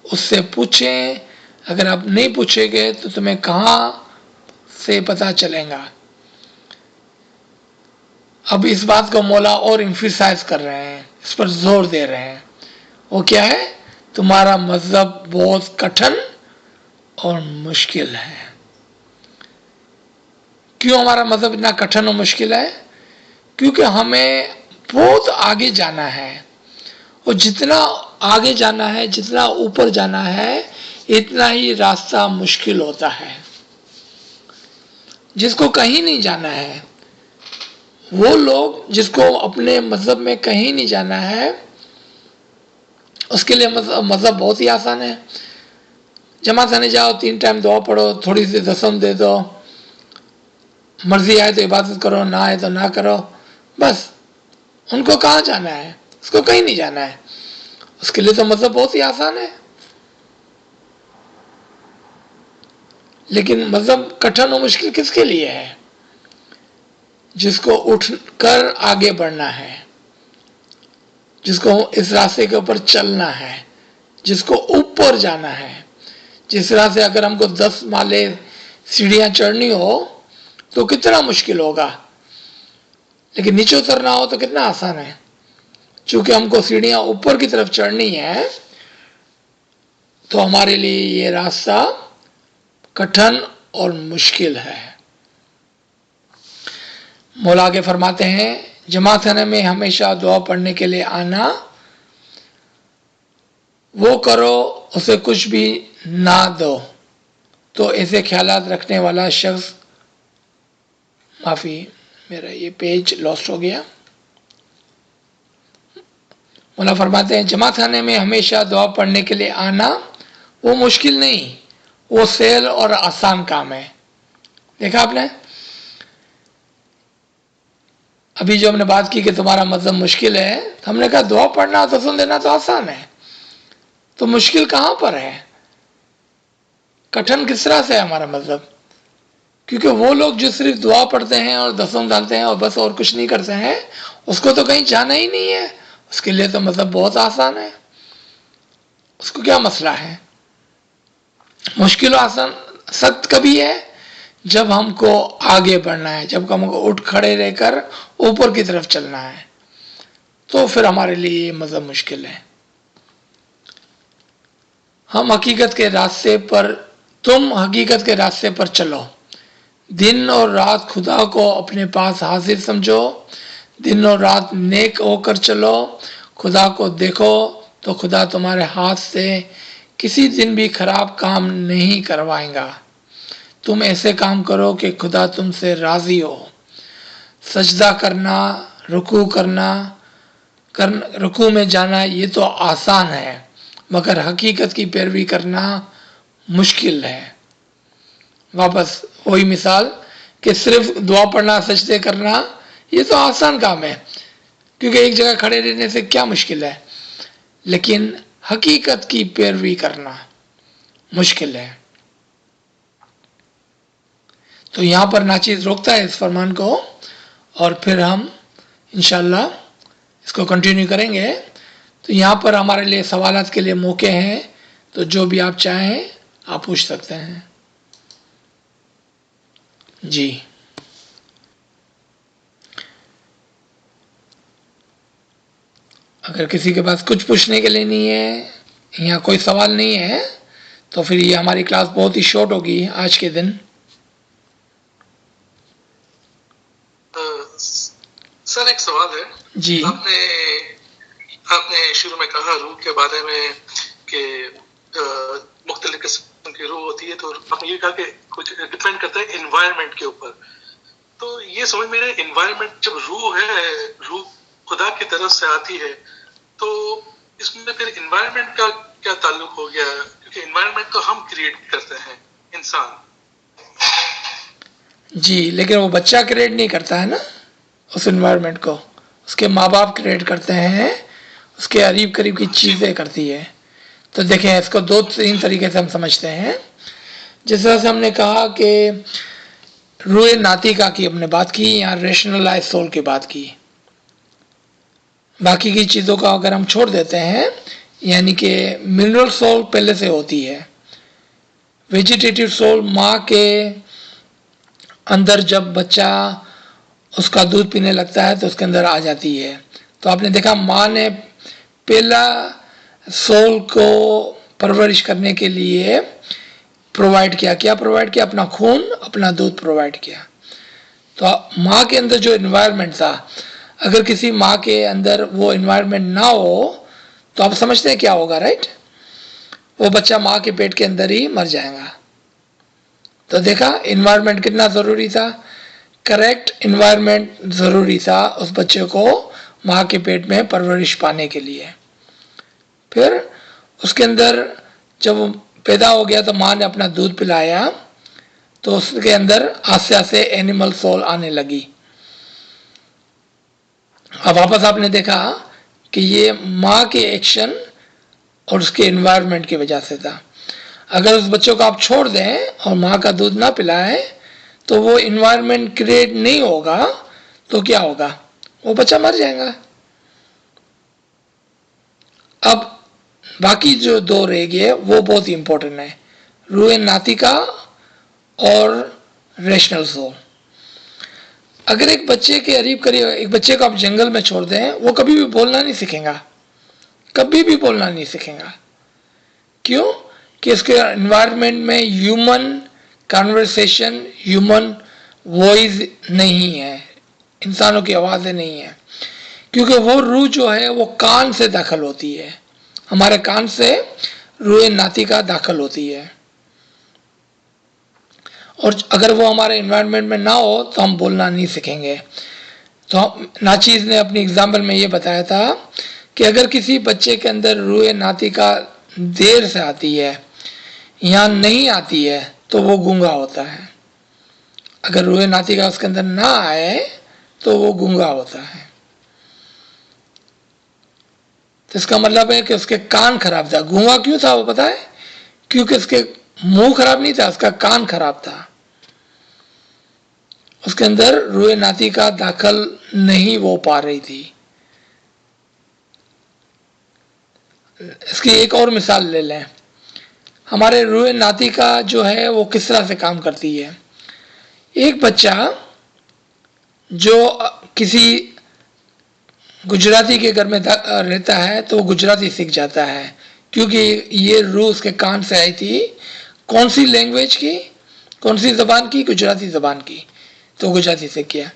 Speaker 1: اس سے پوچھیں، اگر آپ نہیں پوچھیں گے تو تمہیں کہاں سے پتہ چلے گا. اب اس بات کو مولا اور ایمفیسائز کر رہے ہیں، اس پر زور دے رہے ہیں. وہ کیا ہے؟ تمہارا مذہب بہت کٹھن اور مشکل ہے. کیوں ہمارا مذہب اتنا کٹھن اور مشکل ہے؟ کیونکہ ہمیں بہت آگے جانا ہے، اور جتنا آگے جانا ہے، جتنا اوپر جانا ہے، اتنا ہی راستہ مشکل ہوتا ہے. جس کو کہیں نہیں جانا ہے، وہ لوگ جس کو اپنے مذہب میں کہیں نہیں جانا ہے، اس کے لیے مذہب بہت ہی آسان ہے. جماعت آنے جاؤ، 3 ٹائم دعا پڑھو، تھوڑی سی دسم دے دو، مرضی آئے تو عبادت کرو، نہ آئے تو نہ کرو، بس. ان کو کہاں جانا ہے؟ اس کو کہیں نہیں جانا ہے. اس کے لیے تو مذہب بہت ہی آسان ہے. لیکن مذہب کٹھن و مشکل کس کے لیے ہے؟ جس کو اٹھ کر آگے بڑھنا ہے، جس کو اس راستے کے اوپر چلنا ہے، جس کو اوپر جانا ہے. جس طرح سے اگر ہم کو 10 مالے سیڑھیاں چڑھنی ہو تو کتنا مشکل ہوگا، لیکن نیچے اترنا ہو تو کتنا آسان ہے. چونکہ ہم کو سیڑھیاں اوپر کی طرف چڑھنی ہے، تو ہمارے لیے یہ راستہ کٹھن اور مشکل ہے. مولا آگے فرماتے ہیں، جماعت خانے میں ہمیشہ دعا پڑھنے کے لیے آنا، وہ کرو اسے کچھ بھی نہ دو تو ایسے خیالات رکھنے والا شخص، معافی میرا یہ پیج لاسٹ ہو گیا. مولا فرماتے ہیں جماعت خانے میں ہمیشہ دعا پڑھنے کے لیے آنا وہ مشکل نہیں، وہ سہل اور آسان کام ہے. دیکھا آپ نے؟ ابھی جو ہم نے بات کی کہ تمہارا مذہب مشکل ہے، ہم نے کہا دعا پڑھنا تو سن دینا تو آسان ہے، تو مشکل کہاں پر ہے؟ کٹھن کس طرح سے ہے ہمارا مذہب؟ کیونکہ وہ لوگ جو صرف دعا پڑھتے ہیں اور دسم ڈالتے ہیں اور بس اور کچھ نہیں کرتے ہیں، اس کو تو کہیں جانا ہی نہیں ہے. اس کے لیے تو مذہب بہت آسان ہے. اس کو کیا مسئلہ ہے؟ مشکل و آسان سخت کبھی ہے جب ہم کو آگے بڑھنا ہے، جب ہم کو اٹھ کھڑے رہ کر اوپر کی طرف چلنا ہے، تو پھر ہمارے لیے یہ مذہب مشکل ہے. ہم حقیقت کے راستے پر، تم حقیقت کے راستے پر چلو، دن اور رات خدا کو اپنے پاس حاضر سمجھو، دن اور رات نیک ہو کر چلو، خدا کو دیکھو تو خدا تمہارے ہاتھ سے کسی دن بھی خراب کام نہیں کروائے گا. تم ایسے کام کرو کہ خدا تم سے راضی ہو. سجدہ کرنا، رکوع کرنا، رکوع میں جانا یہ تو آسان ہے، مگر حقیقت کی پیروی کرنا مشکل ہے. واپس وہی مثال کہ صرف دعا پڑھنا، سجدے کرنا یہ تو آسان کام ہے، کیونکہ ایک جگہ کھڑے رہنے سے کیا مشکل ہے، لیکن حقیقت کی پیروی کرنا مشکل ہے. تو یہاں پر ناچیز روکتا ہے اس فرمان کو، اور پھر ہم انشاءاللہ اس کو کنٹینیو کریں گے. تو یہاں پر ہمارے لیے سوالات کے لیے موقع ہیں، تو جو بھی آپ چاہیں آپ پوچھ سکتے ہیں. جی اگر کسی کے پاس کچھ پوچھنے کے لیے نہیں ہے یا کوئی سوال نہیں ہے تو پھر یہ ہماری کلاس بہت ہی شارٹ ہوگی آج کے دن.
Speaker 2: سر ایک سوال ہے.
Speaker 1: جی
Speaker 2: آپ نے شروع میں کہا روح کے بارے میں کہ مختلف قسم کی روح ہوتی ہے، تو آپ نے یہ کہا کہ کچھ ڈپینڈ کرتا ہے انوائرمنٹ کے اوپر. تو یہ سمجھ میں انوائرمنٹ جب روح ہے، روح خدا کی طرف سے آتی ہے، تو اس میں پھر انوائرمنٹ کا کیا تعلق ہو گیا؟ کیونکہ انوائرمنٹ تو ہم کریٹ کرتے ہیں، انسان.
Speaker 1: جی لیکن وہ بچہ کریٹ نہیں کرتا ہے نا اس انوائرمنٹ کو، اس کے ماں باپ کریٹ کرتے ہیں، اس کے قریب قریب کی چیزیں کرتی ہے. تو دیکھیں اس کو 2-3 طریقے سے ہم سمجھتے ہیں. جس طرح سے ہم نے کہا کہ روح ناطقہ کی ہم نے بات کی، یا ریشنلائز سول کی بات کی. باقی کی چیزوں کا اگر ہم چھوڑ دیتے ہیں، یعنی کہ منرل سول پہلے سے ہوتی ہے، ویجیٹیٹو سول ماں کے اندر جب بچہ اس کا دودھ پینے لگتا ہے تو اس کے اندر آ جاتی ہے. تو آپ نے دیکھا ماں نے پہلا سول کو پرورش کرنے کے لیے پرووائڈ کیا. کیا پرووائڈ کیا؟ اپنا خون، اپنا دودھ پرووائڈ کیا. تو ماں کے اندر جو انوائرمنٹ تھا، اگر کسی ماں کے اندر وہ انوائرمنٹ نہ ہو تو آپ سمجھتے ہیں کیا ہوگا، رائٹ؟ وہ بچہ ماں کے پیٹ کے اندر ہی مر جائے گا. تو دیکھا انوائرمنٹ کتنا ضروری تھا. کریکٹ انوائرمنٹ ضروری تھا اس بچے کو ماں کے پیٹ میں پرورش پانے کے لیے. پھر اس کے اندر جب وہ پیدا ہو گیا تو ماں نے اپنا دودھ پلایا تو اس کے اندر آہستہ آہستہ اینیمل سول آنے لگی. اب واپس آپ نے دیکھا کہ یہ ماں کے ایکشن اور اس کے انوائرمنٹ کی وجہ سے تھا. اگر اس بچوں کو آپ چھوڑ دیں اور ماں کا دودھ نہ پلائیں تو وہ انوائرمنٹ کریٹ نہیں ہوگا تو کیا ہوگا؟ وہ بچہ مر جائے گا. اب باقی جو دو رہ گئے وہ بہت ہی امپورٹنٹ ہے، روح ناطقہ اور ریشنل سول. اگر ایک بچے کے قریب ایک بچے کو آپ جنگل میں چھوڑ دیں وہ کبھی بھی بولنا نہیں سیکھیں گا، کبھی بھی بولنا نہیں سیکھیں گا. کیوں؟ کہ اس کے انوائرمنٹ میں ہیومن کانورسیشن، ہیومن وائس نہیں ہے، انسانوں کی آوازیں نہیں ہیں. کیونکہ وہ روح جو ہے وہ کان سے داخل ہوتی ہے، ہمارے کان سے روح ناطقہ داخل ہوتی ہے. اور اگر وہ ہمارے انوائرمنٹ میں نہ ہو تو ہم بولنا نہیں سیکھیں گے. تو ناچیز نے اپنی اگزامپل میں یہ بتایا تھا کہ اگر کسی بچے کے اندر روح ناطقہ دیر سے آتی ہے یا نہیں آتی ہے تو وہ گونگا ہوتا ہے. اگر روح ناطقہ اس کے اندر نہ آئے تو وہ گونگا ہوتا ہے. تو اس کا مطلب ہے کہ اس کے کان خراب تھا. گونگا کیوں تھا وہ پتہ ہے؟ کیونکہ اس کے منہ خراب نہیں تھا، اس کا کان خراب تھا. اس کے اندر روح ناطقہ داخل نہیں وہ پا رہی تھی. اس کی ایک اور مثال لے لیں. ہمارے روح ناطقہ جو ہے وہ کس طرح سے کام کرتی ہے. ایک بچہ جو کسی گجراتی کے گھر میں رہتا ہے تو وہ گجراتی سیکھ جاتا ہے، کیونکہ یہ روح اس کے کان سے آئی تھی. کون سی لینگویج کی؟ کون سی زبان کی؟ گجراتی زبان کی. تو گجراتی سیکھ گیا.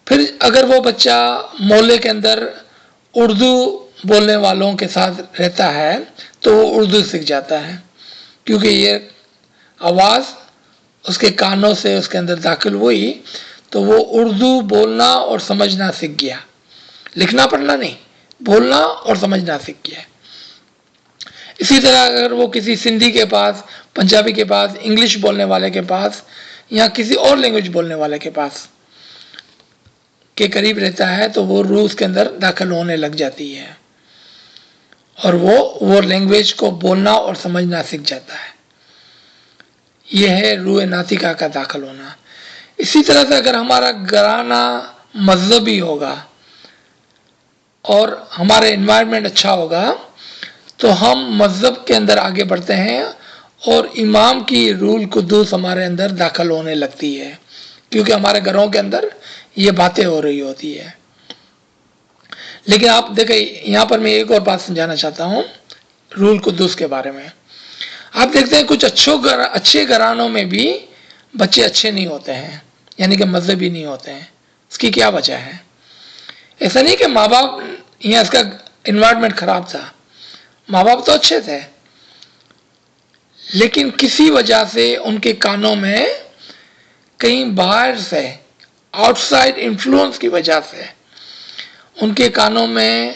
Speaker 1: پھر اگر وہ بچہ محلے کے اندر اردو بولنے والوں کے ساتھ رہتا ہے تو وہ اردو سیکھ جاتا ہے، کیونکہ یہ آواز اس کے کانوں سے اس کے اندر داخل ہوئی تو وہ اردو بولنا اور سمجھنا سیکھ گیا. لکھنا پڑھنا نہیں، بولنا اور سمجھنا سیکھ گیا. اسی طرح اگر وہ کسی سندھی کے پاس، پنجابی کے پاس، انگلش بولنے والے کے پاس یا کسی اور لینگویج بولنے والے کے پاس کے قریب رہتا ہے تو وہ روح اس کے اندر داخل ہونے لگ جاتی ہے اور وہ لینگویج کو بولنا اور سمجھنا سیکھ جاتا ہے. یہ ہے روح ناطقہ کا داخل ہونا. اسی طرح سے اگر ہمارا گھرانہ مذہبی ہوگا اور ہمارا انوائرمنٹ اچھا ہوگا تو ہم مذہب کے اندر آگے بڑھتے ہیں اور امام کی روح القدس ہمارے اندر داخل ہونے لگتی ہے، کیونکہ ہمارے گھروں کے اندر یہ باتیں ہو رہی ہوتی ہے. لیکن آپ دیکھیں یہاں پر میں ایک اور بات سمجھانا چاہتا ہوں روح القدس کے بارے میں. آپ دیکھتے ہیں کچھ اچھے گھرانوں میں بھی بچے اچھے نہیں ہوتے ہیں، یعنی کہ مذہبی نہیں ہوتے ہیں. اس کی کیا وجہ ہے؟ ایسا نہیں کہ ماں باپ یا اس کا انوائرمنٹ خراب تھا، ماں باپ تو اچھے تھے، لیکن کسی وجہ سے ان کے کانوں میں کہیں باہر سے آؤٹ سائڈ انفلوئنس کی وجہ سے ان کے کانوں میں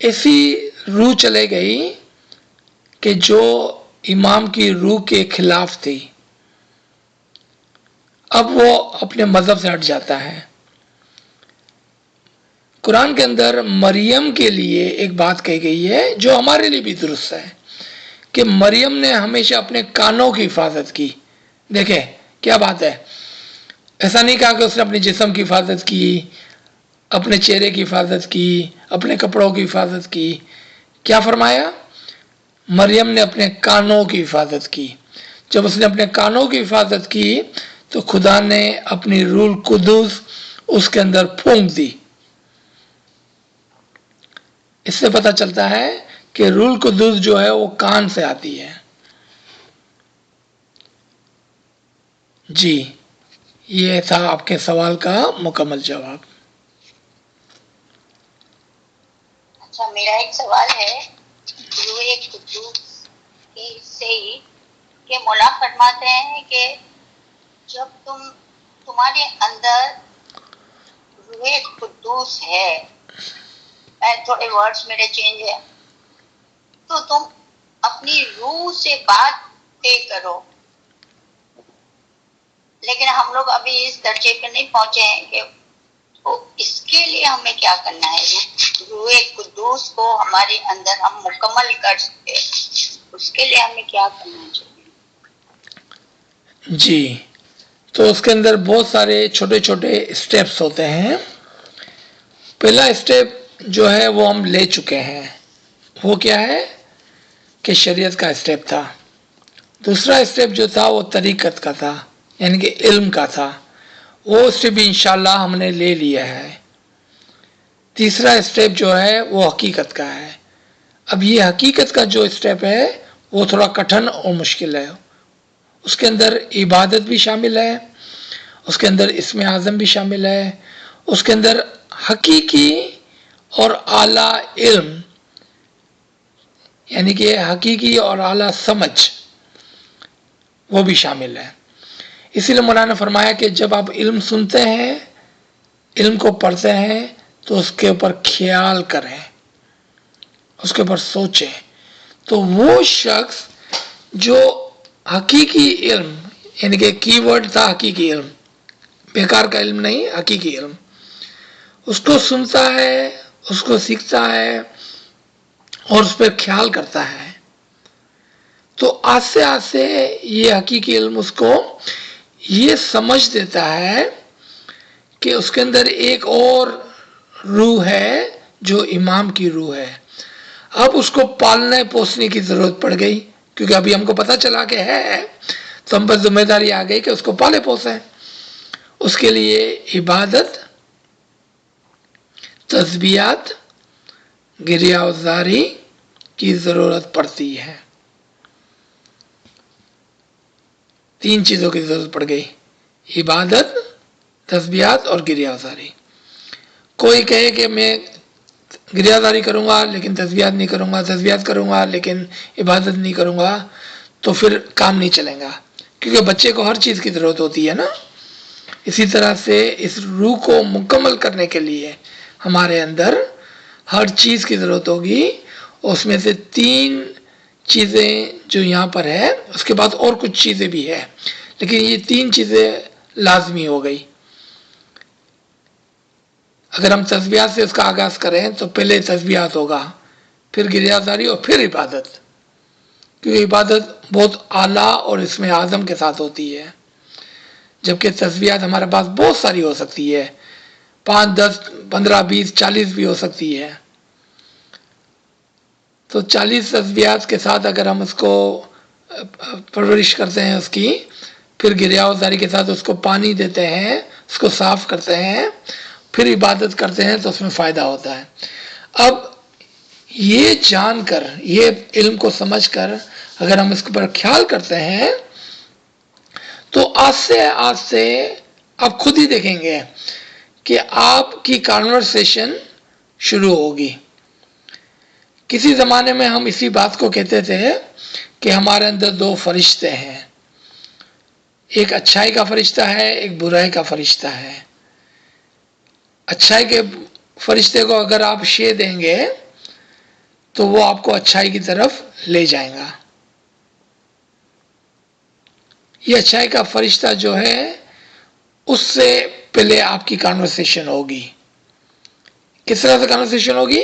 Speaker 1: ایسی روح چلے گئی کہ جو امام کی روح کے خلاف تھی. اب وہ اپنے مذہب سے ہٹ جاتا ہے. قرآن کے اندر مریم کے لیے ایک بات کہی گئی ہے جو ہمارے لیے بھی درست ہے کہ مریم نے ہمیشہ اپنے کانوں کی حفاظت کی. دیکھیں کیا بات ہے، ایسا نہیں کہا کہ اس نے اپنے جسم کی حفاظت کی، اپنے چہرے کی حفاظت کی، اپنے کپڑوں کی حفاظت کی. کیا فرمایا؟ مریم نے اپنے کانوں کی حفاظت کی. جب اس نے اپنے کانوں کی حفاظت کی تو خدا نے اپنی روح القدس اس کے اندر پھونک دی. اس سے پتہ چلتا ہے کہ روح القدس جو ہے وہ کان سے آتی ہے. جی یہ تھا آپ کے سوال کا مکمل جواب.
Speaker 3: اچھا میرا ایک سوال ہے روح قدوس سے ہی کہ مولا فرماتے ہیں کہ جب تمہارے اندر روح قدوس ہے، تھوڑے ورڈز میرے چینج ہے، تو تم اپنی روح سے باتیں کرو. لیکن ہم لوگ ابھی اس درجے پہ نہیں پہنچے ہیں کہ تو اس کے لیے ہمیں کیا کرنا ہے؟ روح قدوس کو ہمارے اندر ہم مکمل کر سکے، اس کے لیے ہمیں کیا کرنا چاہیے؟
Speaker 1: جی تو اس کے اندر بہت سارے چھوٹے چھوٹے اسٹیپس ہوتے ہیں. پہلا اسٹیپ جو ہے وہ ہم لے چکے ہیں، وہ کیا ہے کہ شریعت کا اسٹیپ تھا. دوسرا اسٹیپ جو تھا وہ طریقت کا تھا، یعنی کہ علم کا تھا، وہ اسٹیپ بھی انشاءاللہ ہم نے لے لیا ہے. تیسرا اسٹیپ جو ہے وہ حقیقت کا ہے. اب یہ حقیقت کا جو اسٹیپ ہے وہ تھوڑا کٹھن اور مشکل ہے. اس کے اندر عبادت بھی شامل ہے، اس کے اندر اسم اعظم بھی شامل ہے، اس کے اندر حقیقی اور اعلیٰ علم یعنی کہ حقیقی اور اعلیٰ سمجھ وہ بھی شامل ہے. اسی لیے مولانا نے فرمایا کہ جب آپ علم سنتے ہیں، علم کو پڑھتے ہیں تو اس کے اوپر خیال کریں، اس کے اوپر سوچیں. تو وہ شخص جو حقیقی علم یعنی کہ کی ورڈ تھا حقیقی علم، بیکار کا علم نہیں، حقیقی علم، اس کو سنتا ہے، اس کو سیکھتا ہے اور اس پر خیال کرتا ہے تو آستے آستے یہ حقیقی علم اس کو یہ سمجھ دیتا ہے کہ اس کے اندر ایک اور روح ہے جو امام کی روح ہے. اب اس کو پالنے پوسنے کی ضرورت پڑ گئی، کیونکہ ابھی ہم کو پتہ چلا کہ ہے تو ہم پر ذمہ داری آ گئی کہ اس کو پالے پوسیں. اس کے لیے عبادت، تسبیحات، گریہ وزاری کی ضرورت پڑتی ہے. 3 چیزوں کی ضرورت پڑ گئی، عبادت، تسبیحات اور گریہ وزاری. کوئی کہے کہ میں گریہ وزاری کروں گا لیکن تسبیحات نہیں کروں گا، تسبیحات کروں گا لیکن عبادت نہیں کروں گا، تو پھر کام نہیں چلے گا، کیونکہ بچے کو ہر چیز کی ضرورت ہوتی ہے نا. اسی طرح سے اس روح کو مکمل کرنے کے لیے ہمارے اندر ہر چیز کی ضرورت ہوگی. اس میں سے 3 چیزیں جو یہاں پر ہے، اس کے بعد اور کچھ چیزیں بھی ہے، لیکن یہ 3 چیزیں لازمی ہو گئی. اگر ہم تسبیحات سے اس کا آغاز کریں تو پہلے تسبیحات ہوگا، پھر گریہ وزاری اور پھر عبادت، کیونکہ عبادت بہت اعلیٰ اور اسم اعظم کے ساتھ ہوتی ہے، جبکہ تسبیحات ہمارے پاس بہت ساری ہو سکتی ہے، 5 10 15 20 40 بھی ہو سکتی ہے. تو 40 تسبیحات کے ساتھ اگر ہم اس کو پرورش کرتے ہیں اس کی، پھر گریہ وزاری کے ساتھ اس کو پانی دیتے ہیں، اس کو صاف کرتے ہیں، پھر عبادت کرتے ہیں تو اس میں فائدہ ہوتا ہے. اب یہ جان کر، یہ علم کو سمجھ کر اگر ہم اس کے اوپر خیال کرتے ہیں تو آستے آستے آپ خود ہی دیکھیں گے کہ آپ کی کانورسیشن شروع ہوگی. کسی زمانے میں ہم اسی بات کو کہتے تھے کہ ہمارے اندر 2 فرشتے ہیں، ایک اچھائی کا فرشتہ ہے، ایک برائی کا فرشتہ ہے. اچھائی کے فرشتے کو اگر آپ شے دیں گے تو وہ آپ کو اچھائی کی طرف لے جائیں گا. یہ اچھائی کا فرشتہ جو ہے اس سے پہلے آپ کی کانورسیشن ہوگی. کس طرح سے کانورسیشن ہوگی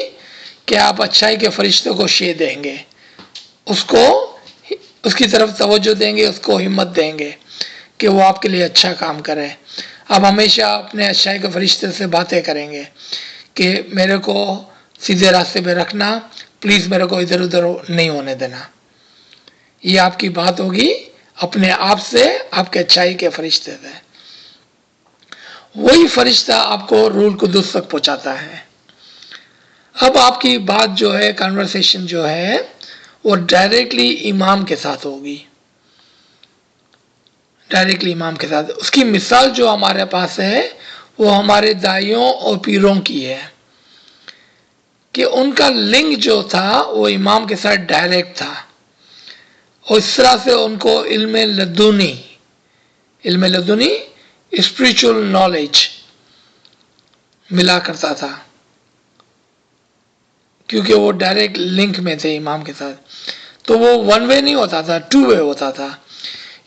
Speaker 1: کہ آپ اچھائی کے فرشتے کو شے دیں گے، اس کو اس کی طرف توجہ دیں گے، اس کو ہمت دیں گے کہ وہ آپ کے لیے اچھا کام کرے. آپ ہمیشہ اپنے اچھائی کے فرشتے سے باتیں کریں گے کہ میرے کو سیدھے راستے پہ رکھنا، پلیز میرے کو ادھر ادھر نہیں ہونے دینا. یہ آپ کی بات ہوگی اپنے آپ سے، آپ کے اچھائی کے فرشتے سے. وہی فرشتہ آپ کو روح القدس تک پہنچاتا ہے. اب آپ کی بات جو ہے، کنورسیشن جو ہے، وہ ڈائریکٹلی امام کے ساتھ ہوگی. ڈائریکٹلی امام کے ساتھ. اس کی مثال جو ہمارے پاس ہے وہ ہمارے دائیوں اور پیروں کی ہے کہ ان کا لنک جو تھا وہ امام کے ساتھ ڈائریکٹ تھا، اور اس طرح سے ان کو علم لدنی اسپریچول نالج ملا کرتا تھا، کیونکہ وہ ڈائریکٹ لنک میں تھے امام کے ساتھ. تو وہ ون وے نہیں ہوتا تھا، ٹو وے ہوتا تھا.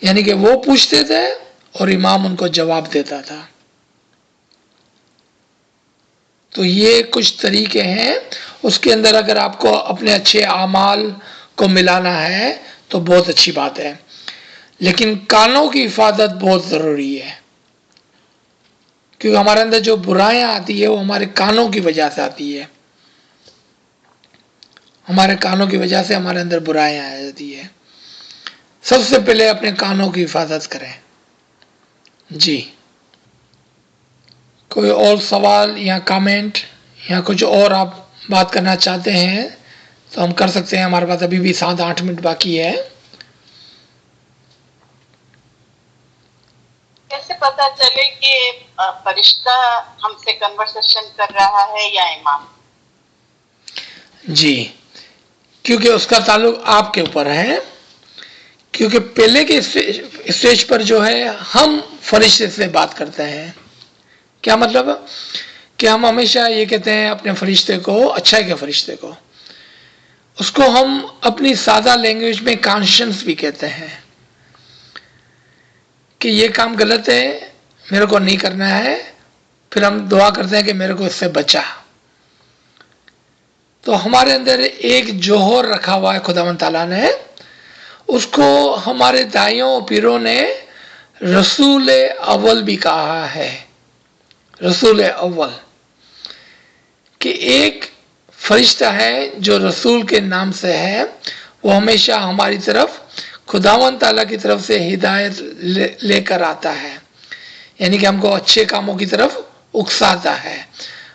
Speaker 1: یعنی کہ وہ پوچھتے تھے اور امام ان کو جواب دیتا تھا. تو یہ کچھ طریقے ہیں. اس کے اندر اگر آپ کو اپنے اچھے اعمال کو ملانا ہے تو بہت اچھی بات ہے، لیکن کانوں کی حفاظت بہت ضروری ہے، کیونکہ ہمارے اندر جو برائیاں آتی ہے وہ ہمارے کانوں کی وجہ سے آتی ہے. ہمارے کانوں کی وجہ سے ہمارے اندر برائیاں آ جاتی ہے. سب سے پہلے اپنے کانوں کی حفاظت کریں. جی، کوئی اور سوال یا کامنٹ یا کچھ اور آپ بات کرنا چاہتے ہیں تو ہم کر سکتے ہیں. ہمارے پاس ابھی بھی 7-8 منٹ باقی ہے.
Speaker 4: کیسے پتا چلے کہ فرشتہ ہم سے کنورسیشن کر رہا ہے یا امام؟
Speaker 1: جی، کیونکہ اس کا تعلق آپ کے اوپر ہے. کیونکہ پہلے کے اسٹیج پر جو ہے ہم فرشتے سے بات کرتے ہیں. کیا مطلب؟ کہ ہم ہمیشہ یہ کہتے ہیں اپنے فرشتے کو، اچھائی کے فرشتے کو، اس کو ہم اپنی سادہ لینگویج میں کانشنس بھی کہتے ہیں کہ یہ کام غلط ہے، میرے کو نہیں کرنا ہے. پھر ہم دعا کرتے ہیں کہ میرے کو اس سے بچا. تو ہمارے اندر ایک جوہر رکھا ہوا ہے خداوند تعالیٰ نے، اس کو ہمارے دائیوں اور پیروں نے رسول اول بھی کہا ہے. رسول اول، کہ ایک فرشتہ ہے جو رسول کے نام سے ہے، وہ ہمیشہ ہماری طرف خداوند تعالیٰ کی طرف سے ہدایت لے کر آتا ہے. یعنی کہ ہم کو اچھے کاموں کی طرف اکساتا ہے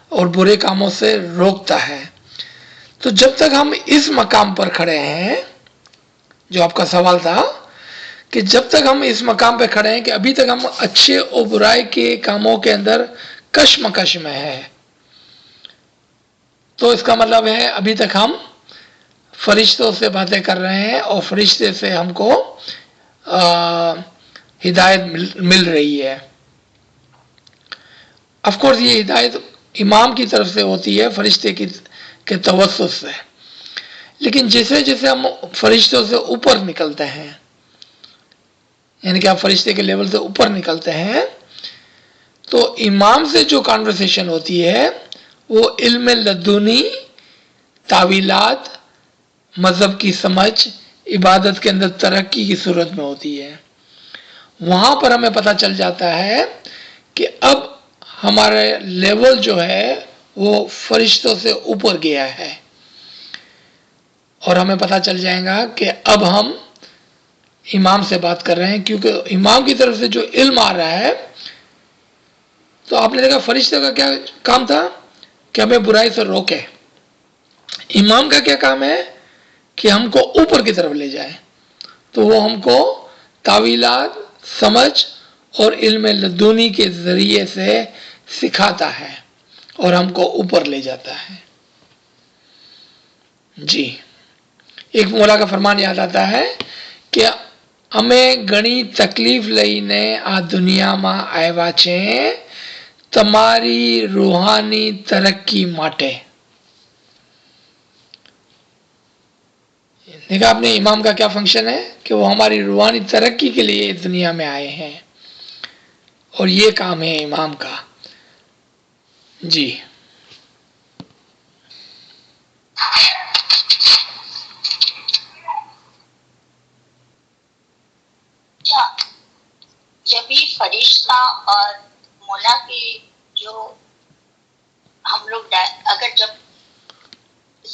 Speaker 1: اور برے کاموں سے روکتا ہے. تو جب تک ہم اس مقام پر کھڑے ہیں، جو آپ کا سوال تھا کہ جب تک ہم اس مقام پہ کھڑے ہیں کہ ابھی تک ہم اچھے اور برائی کے کاموں کے اندر کشمکش میں ہیں، تو اس کا مطلب ہے ابھی تک ہم فرشتوں سے باتیں کر رہے ہیں اور فرشتے سے ہم کو ہدایت مل رہی ہے. آف کورس یہ ہدایت امام کی طرف سے ہوتی ہے، فرشتے کے توسط سے. لیکن جیسے جیسے ہم فرشتوں سے اوپر نکلتے ہیں، یعنی کہ آپ فرشتے کے لیول سے اوپر نکلتے ہیں، تو امام سے جو کانورسیشن ہوتی ہے وہ علم لدنی، تعویلات، مذہب کی سمجھ، عبادت کے اندر ترقی کی صورت میں ہوتی ہے. وہاں پر ہمیں پتہ چل جاتا ہے کہ اب ہمارا لیول جو ہے وہ فرشتوں سے اوپر گیا ہے، اور ہمیں پتہ چل جائے گا کہ اب ہم امام سے بات کر رہے ہیں. کیونکہ امام کی طرف سے جو علم آ رہا ہے، تو آپ نے دیکھا فرشتے کا کیا کام تھا کہ ہمیں برائی سے روکے. امام کا کیا کام ہے کہ ہم کو اوپر کی طرف لے جائے. تو وہ ہم کو تعویلات، سمجھ اور علم لدنی کے ذریعے سے سکھاتا ہے اور ہم کو اوپر لے جاتا ہے. جی، ایک مولا کا فرمان یاد آتا ہے کہ ہمیں گھنی تکلیف لઈને آ دنیا میں آیا چھے تمہاری روحانی ترقی ماٹے. دیکھا آپ نے امام کا کیا فنکشن ہے کہ وہ ہماری روحانی ترقی کے لیے اس دنیا میں آئے ہیں، اور یہ کام ہے امام کا. جی،
Speaker 3: جب بھی فرشتہ اور مولا کی جو ہم لوگ اگر جب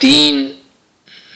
Speaker 1: 3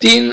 Speaker 1: 3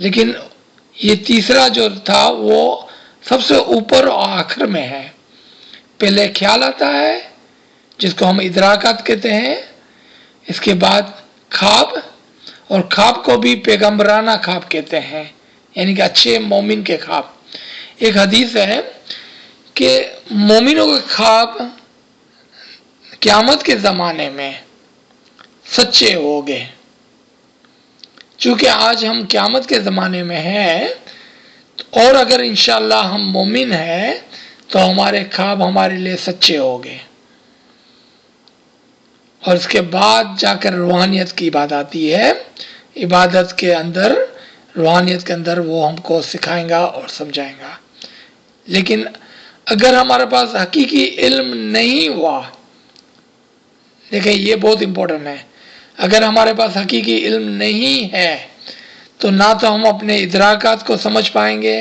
Speaker 1: لیکن یہ تیسرا جو تھا وہ سب سے اوپر اور آخر میں ہے. پہلے خیال آتا ہے جس کو ہم ادراکات کہتے ہیں، اس کے بعد خواب، اور خواب کو بھی پیغمبرانہ خواب کہتے ہیں، یعنی کہ اچھے مومن کے خواب. ایک حدیث ہے کہ مومنوں کے خواب قیامت کے زمانے میں سچے ہو گئے. چونکہ آج ہم قیامت کے زمانے میں ہیں، اور اگر انشاءاللہ ہم مومن ہیں تو ہمارے خواب ہمارے لیے سچے ہو گئے. اور اس کے بعد جا کر روحانیت کی بات آتی ہے. عبادت کے اندر، روحانیت کے اندر وہ ہم کو سکھائیں گا اور سمجھائیں گا. لیکن اگر ہمارے پاس حقیقی علم نہیں ہوا، دیکھیں یہ بہت امپورٹنٹ ہے، اگر ہمارے پاس حقیقی علم نہیں ہے تو نہ تو ہم اپنے ادراکات کو سمجھ پائیں گے،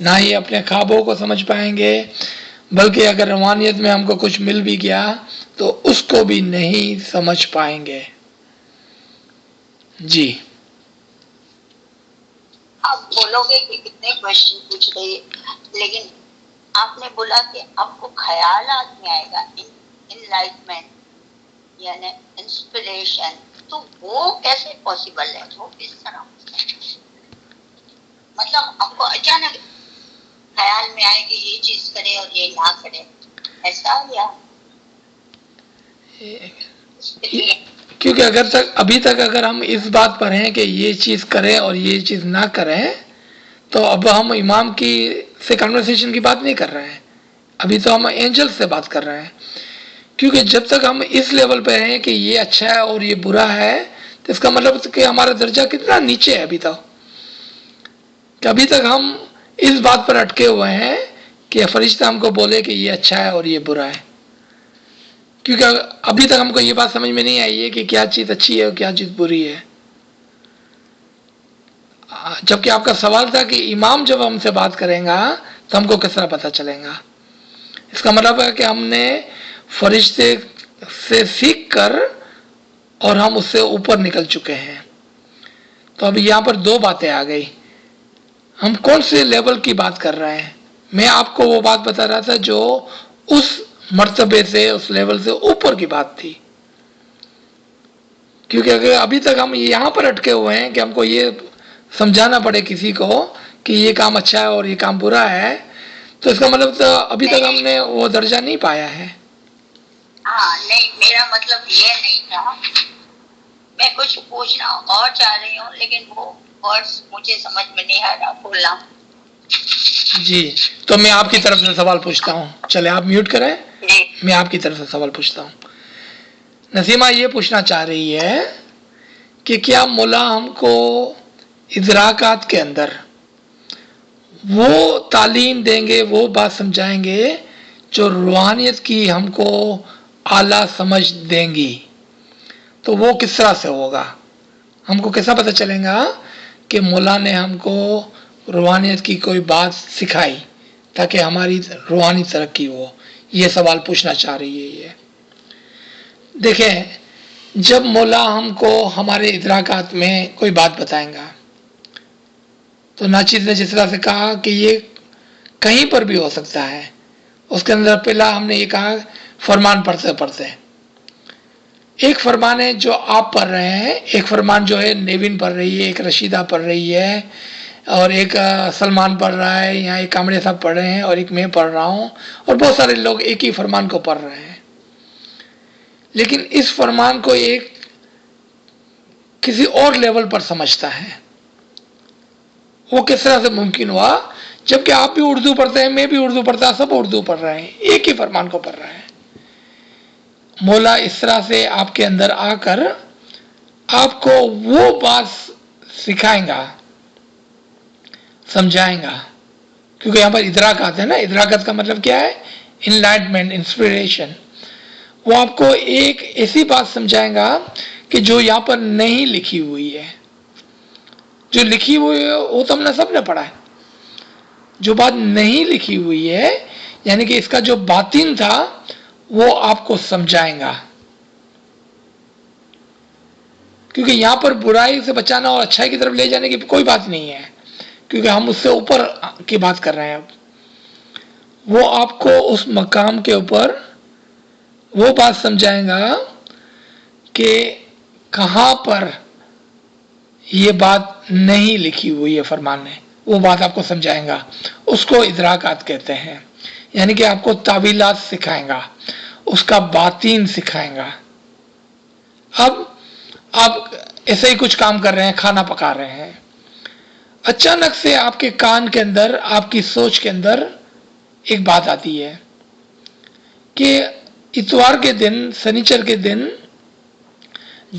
Speaker 1: نہ ہی اپنے خوابوں کو سمجھ پائیں گے، بلکہ اگر روحانیت میں ہم کو کچھ مل بھی گیا تو اس کو بھی نہیں سمجھ پائیں گے. جی
Speaker 3: آپ بولو گے کہ کتنے کوشچن پوچھ رہے، لیکن آپ نے بولا کہ آپ کو خیالات میں آئے گا انلائٹمنٹ یعنی انسپریشن، تو وہ کیسے پاسبل ہے؟ وہ کس طرح؟ مطلب آپ کو اچانک خیال میں آئے کہ یہ چیز کرے اور یہ نہ کرے، ایسا یا
Speaker 1: کیونکہ ابھی تک اگر ہم اس بات پر ہیں کہ یہ چیز کریں اور یہ چیز نہ کریں، تو اب ہم امام سے کنورسیشن کی بات نہیں کر رہے ہیں، ابھی تو ہم اینجل سے بات کر رہے ہیں. کیونکہ جب تک ہم اس لیول پہ ہیں کہ یہ اچھا ہے اور یہ برا ہے، تو اس کا مطلب کہ ہمارا درجہ کتنا نیچے ہے ابھی تک، کہ ابھی تک ہم اس بات پر اٹکے ہوئے ہیں کہ فرشتہ ہم کو بولے کہ یہ اچھا ہے اور یہ برا ہے. کیونکہ ابھی تک ہم کو یہ بات سمجھ میں نہیں آئی ہے کہ کیا چیز اچھی ہے اور کیا چیز بری ہے. جبکہ آپ کا سوال تھا کہ امام جب ہم سے بات کریں گا تو ہم کو کس طرح پتہ چلے گا. اس کا مطلب ہے کہ ہم نے فرشتے سے سیکھ کر اور ہم اس سے اوپر نکل چکے ہیں. تو اب یہاں پر دو باتیں آ گئی، ہم کون سے لیول کی بات کر رہے ہیں. میں آپ کو وہ بات بتا رہا تھا جو اس مرتبے سے، اس لیول سے اوپر کی بات تھی. کیونکہ اگر ابھی تک ہم یہاں پر اٹکے ہوئے ہیں کہ ہم کو یہ سمجھانا پڑے کسی کو کہ یہ کام اچھا ہے اور یہ کام برا ہے، تو اس کا مطلب تو ابھی تک ہم نے وہ درجہ نہیں پایا ہے.
Speaker 3: ہاں نہیں، میرا مطلب یہ نہیں تھا، میں کچھ پوچھنا اور چاہ رہی ہوں لیکن وہ ورڈز مجھے سمجھ میں نہیں آ رہا بولنا.
Speaker 1: جی تو میں آپ کی طرف سے سوال پوچھتا ہوں، چلے آپ میوٹ کریں،
Speaker 3: جی
Speaker 1: میں آپ کی طرف سے سوال پوچھتا ہوں. نسیمہ یہ پوچھنا چاہ رہی ہے کہ کیا مولا ہم کو ادراکات کے اندر وہ تعلیم دیں گے، وہ بات سمجھائیں گے جو روحانیت کی ہم کو اعلیٰ سمجھ دیں گی؟ تو وہ کس طرح سے ہوگا؟ ہم کو کیسا پتہ چلے گا کہ مولا نے ہم کو روحانیت کی کوئی بات سکھائی تاکہ ہماری روحانی ترقی ہو؟ یہ سوال پوچھنا چاہ رہی ہے. یہ دیکھیں، جب مولا ہم کو ہمارے ادراکات میں کوئی بات بتائیں گا تو ناچیز نے جس طرح سے کہا کہ یہ کہیں پر بھی ہو سکتا ہے. اس کے اندر پہلا ہم نے یہ کہا فرمان پڑھتے پڑھتے، ایک فرمان ہے جو آپ پڑھ رہے ہیں، ایک فرمان جو ہے نیوین پڑھ رہی ہے، ایک رشیدہ پڑھ رہی ہے، اور ایک سلمان پڑھ رہا ہے، یہاں ایک کامڑے صاحب پڑھ رہے ہیں، اور ایک میں پڑھ رہا ہوں، اور بہت سارے لوگ ایک ہی فرمان کو پڑھ رہے ہیں. لیکن اس فرمان کو ایک کسی اور لیول پر سمجھتا ہے. وہ کس طرح سے ممکن ہوا؟ جبکہ آپ بھی اردو پڑھتے ہیں، میں بھی اردو پڑھتا، سب اردو پڑھ رہے ہیں، ایک ہی فرمان کو پڑھ رہے ہیں. مولا اس طرح سے آپ کے اندر آ کر آپ کو وہ بات سکھائیں گا، سمجھائیں گا. کیونکہ یہاں پر ادراکات ہے نا، ادراکات کا مطلب کیا ہے؟ Enlightenment, inspiration. وہ آپ کو ایک ایسی بات سمجھائیں گا کہ جو یہاں پر نہیں لکھی ہوئی ہے. جو لکھی ہوئی ہے وہ تو ہم نے سب نے پڑھا ہے. جو بات نہیں لکھی ہوئی ہے، یعنی کہ اس کا جو باطن تھا وہ آپ کو سمجھائیں گا. کیونکہ یہاں پر برائی سے بچانا اور اچھائی کی طرف لے جانے کی کوئی بات نہیں ہے، کیونکہ ہم اس سے اوپر کی بات کر رہے ہیں. اب وہ آپ کو اس مقام کے اوپر وہ بات سمجھائے گا کہ کہاں پر یہ بات نہیں لکھی ہوئی ہے فرمان میں، وہ بات آپ کو سمجھائے گا. اس کو ادراکات کہتے ہیں، یعنی کہ آپ کو تعویلات سکھائیں گا، اس کا باطین سکھائیں گا. اب آپ ایسے ہی کچھ کام کر رہے ہیں، کھانا پکا رہے ہیں، اچانک سے آپ کے کان کے اندر، آپ کی سوچ کے اندر ایک بات آتی ہے کہ اتوار کے دن، سنیچر کے دن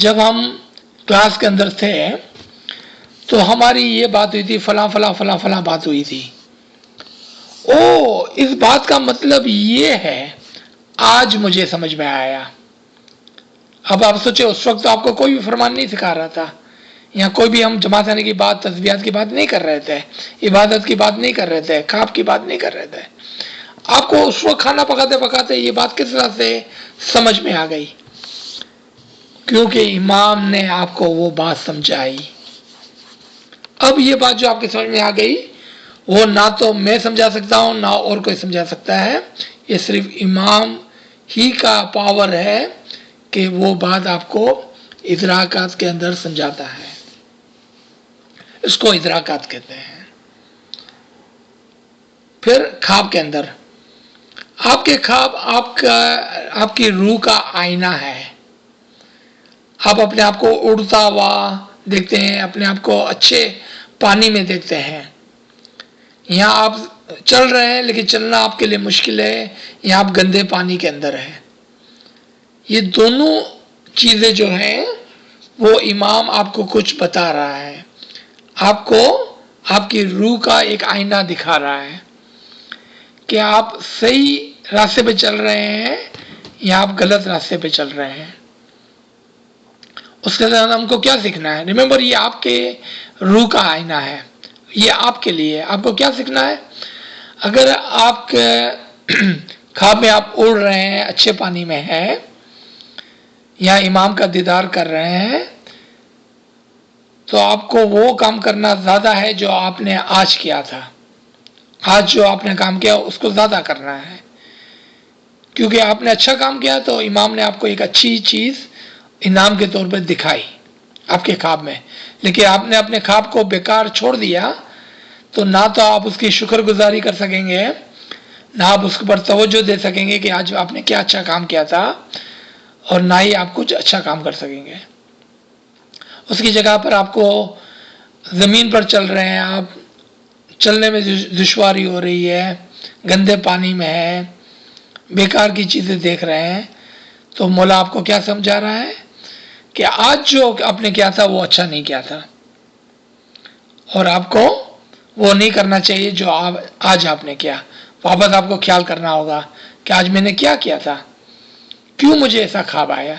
Speaker 1: جب ہم کلاس کے اندر تھے تو ہماری یہ بات ہوئی تھی، فلاں فلاں فلاں فلاں بات ہوئی تھی. او، اس بات کا مطلب یہ ہے، آج مجھے سمجھ میں آیا. اب آپ سوچے اس وقت تو آپ کو کوئی بھی فرمان نہیں سکھا رہا تھا، یا کوئی بھی ہم جماعت آنے کی بات، تسبیحات کی بات نہیں کر رہے تھے، عبادت کی بات نہیں کر رہے تھے، خواب کی بات نہیں کر رہے تھے. آپ کو اس وقت کھانا پکاتے پکاتے یہ بات کس طرح سے سمجھ میں آ گئی؟ کیونکہ امام نے آپ کو وہ بات سمجھائی. اب یہ بات جو آپ کی سمجھ میں آ گئی، وہ نہ تو میں سمجھا سکتا ہوں، نہ اور کوئی سمجھا سکتا ہے. یہ صرف امام ہی کا پاور ہے کہ وہ بات آپ کو ادراکات کے اندر سمجھاتا ہے. اس کو ادراکات کہتے ہیں. پھر خواب کے اندر، آپ کے خواب آپ کی روح کا آئینہ ہے. آپ اپنے آپ کو اڑتا ہوا دیکھتے ہیں، اپنے آپ کو اچھے پانی میں دیکھتے ہیں. یہاں آپ چل رہے ہیں لیکن چلنا آپ کے لیے مشکل ہے، یہاں آپ گندے پانی کے اندر ہیں. یہ دونوں چیزیں جو ہیں وہ امام آپ کو کچھ بتا رہا ہے، آپ کو آپ کی روح کا ایک آئینہ دکھا رہا ہے کہ آپ صحیح راستے پہ چل رہے ہیں یا آپ غلط راستے پہ چل رہے ہیں. اس کے ساتھ ہم کو کیا سیکھنا ہے؟ ریممبر، یہ آپ کے روح کا آئینہ ہے، یہ آپ کے لیے. آپ کو کیا سیکھنا ہے؟ اگر آپ کے خواب میں آپ اڑ رہے ہیں، اچھے پانی میں ہیں، یا امام کا دیدار کر رہے ہیں، تو آپ کو وہ کام کرنا زیادہ ہے جو آپ نے آج کیا تھا. آج جو آپ نے کام کیا اس کو زیادہ کرنا ہے، کیونکہ آپ نے اچھا کام کیا تو امام نے آپ کو ایک اچھی چیز انعام کے طور پہ دکھائی آپ کے خواب میں. لیکن آپ نے اپنے خواب کو بیکار چھوڑ دیا تو نہ تو آپ اس کی شکر گزاری کر سکیں گے، نہ آپ اس پر توجہ دے سکیں گے کہ آج آپ نے کیا اچھا کام کیا تھا، اور نہ ہی آپ کچھ اچھا کام کر سکیں گے. اس کی جگہ پر آپ کو زمین پر چل رہے ہیں، آپ چلنے میں دشواری ہو رہی ہے، گندے پانی میں ہے، بیکار کی چیزیں دیکھ رہے ہیں، تو مولا آپ کو کیا سمجھا رہا ہے کہ آج جو آپ نے کیا تھا وہ اچھا نہیں کیا تھا، اور آپ کو وہ نہیں کرنا چاہیے جو آج آپ نے کیا. واپس آپ کو خیال کرنا ہوگا کہ آج میں نے کیا کیا تھا، کیوں مجھے ایسا خواب آیا.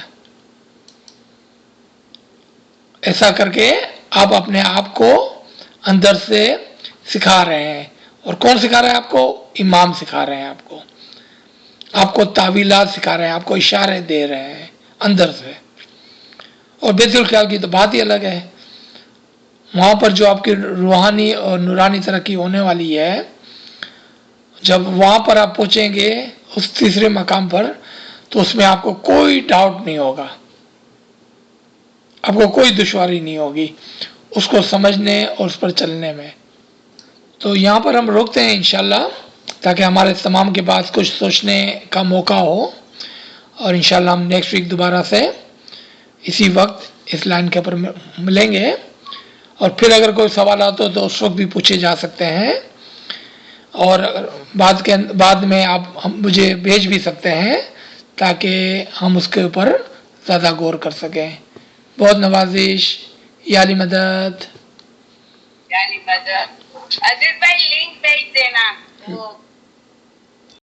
Speaker 1: ایسا کر کے آپ اپنے آپ کو اندر سے سکھا رہے ہیں. اور کون سکھا رہا ہے آپ کو؟ امام سکھا رہے ہیں آپ کو. آپ کو تعویلات سکھا رہے ہیں، آپ کو اشارے دے رہے ہیں اندر سے. اور بیت الخیال کی تو بات ہی الگ ہے. وہاں پر جو آپ کی روحانی اور نورانی ترقی ہونے والی ہے، جب وہاں پر آپ پہنچیں گے اس تیسرے مقام پر، تو اس میں آپ کو کوئی ڈاؤٹ نہیں ہوگا، آپ کو کوئی دشواری نہیں ہوگی اس کو سمجھنے اور اس پر چلنے میں. تو یہاں پر ہم روکتے ہیں انشاءاللہ، تاکہ ہمارے تمام کے پاس کچھ سوچنے کا موقع ہو، اور انشاءاللہ ہم نیکسٹ ویک دوبارہ سے اسی وقت اس لائن کے اوپر ملیں گے. اور پھر اگر کوئی سوالات ہو تو اس وقت بھی پوچھے جا سکتے ہیں، اور بعد میں آپ مجھے بھیج بھی سکتے ہیں تاکہ ہم اس کے اوپر زیادہ غور کر سکیں. بہت نوازش. یا علی مدد.
Speaker 4: عزیز بھائی لنک بھیج دینا وہ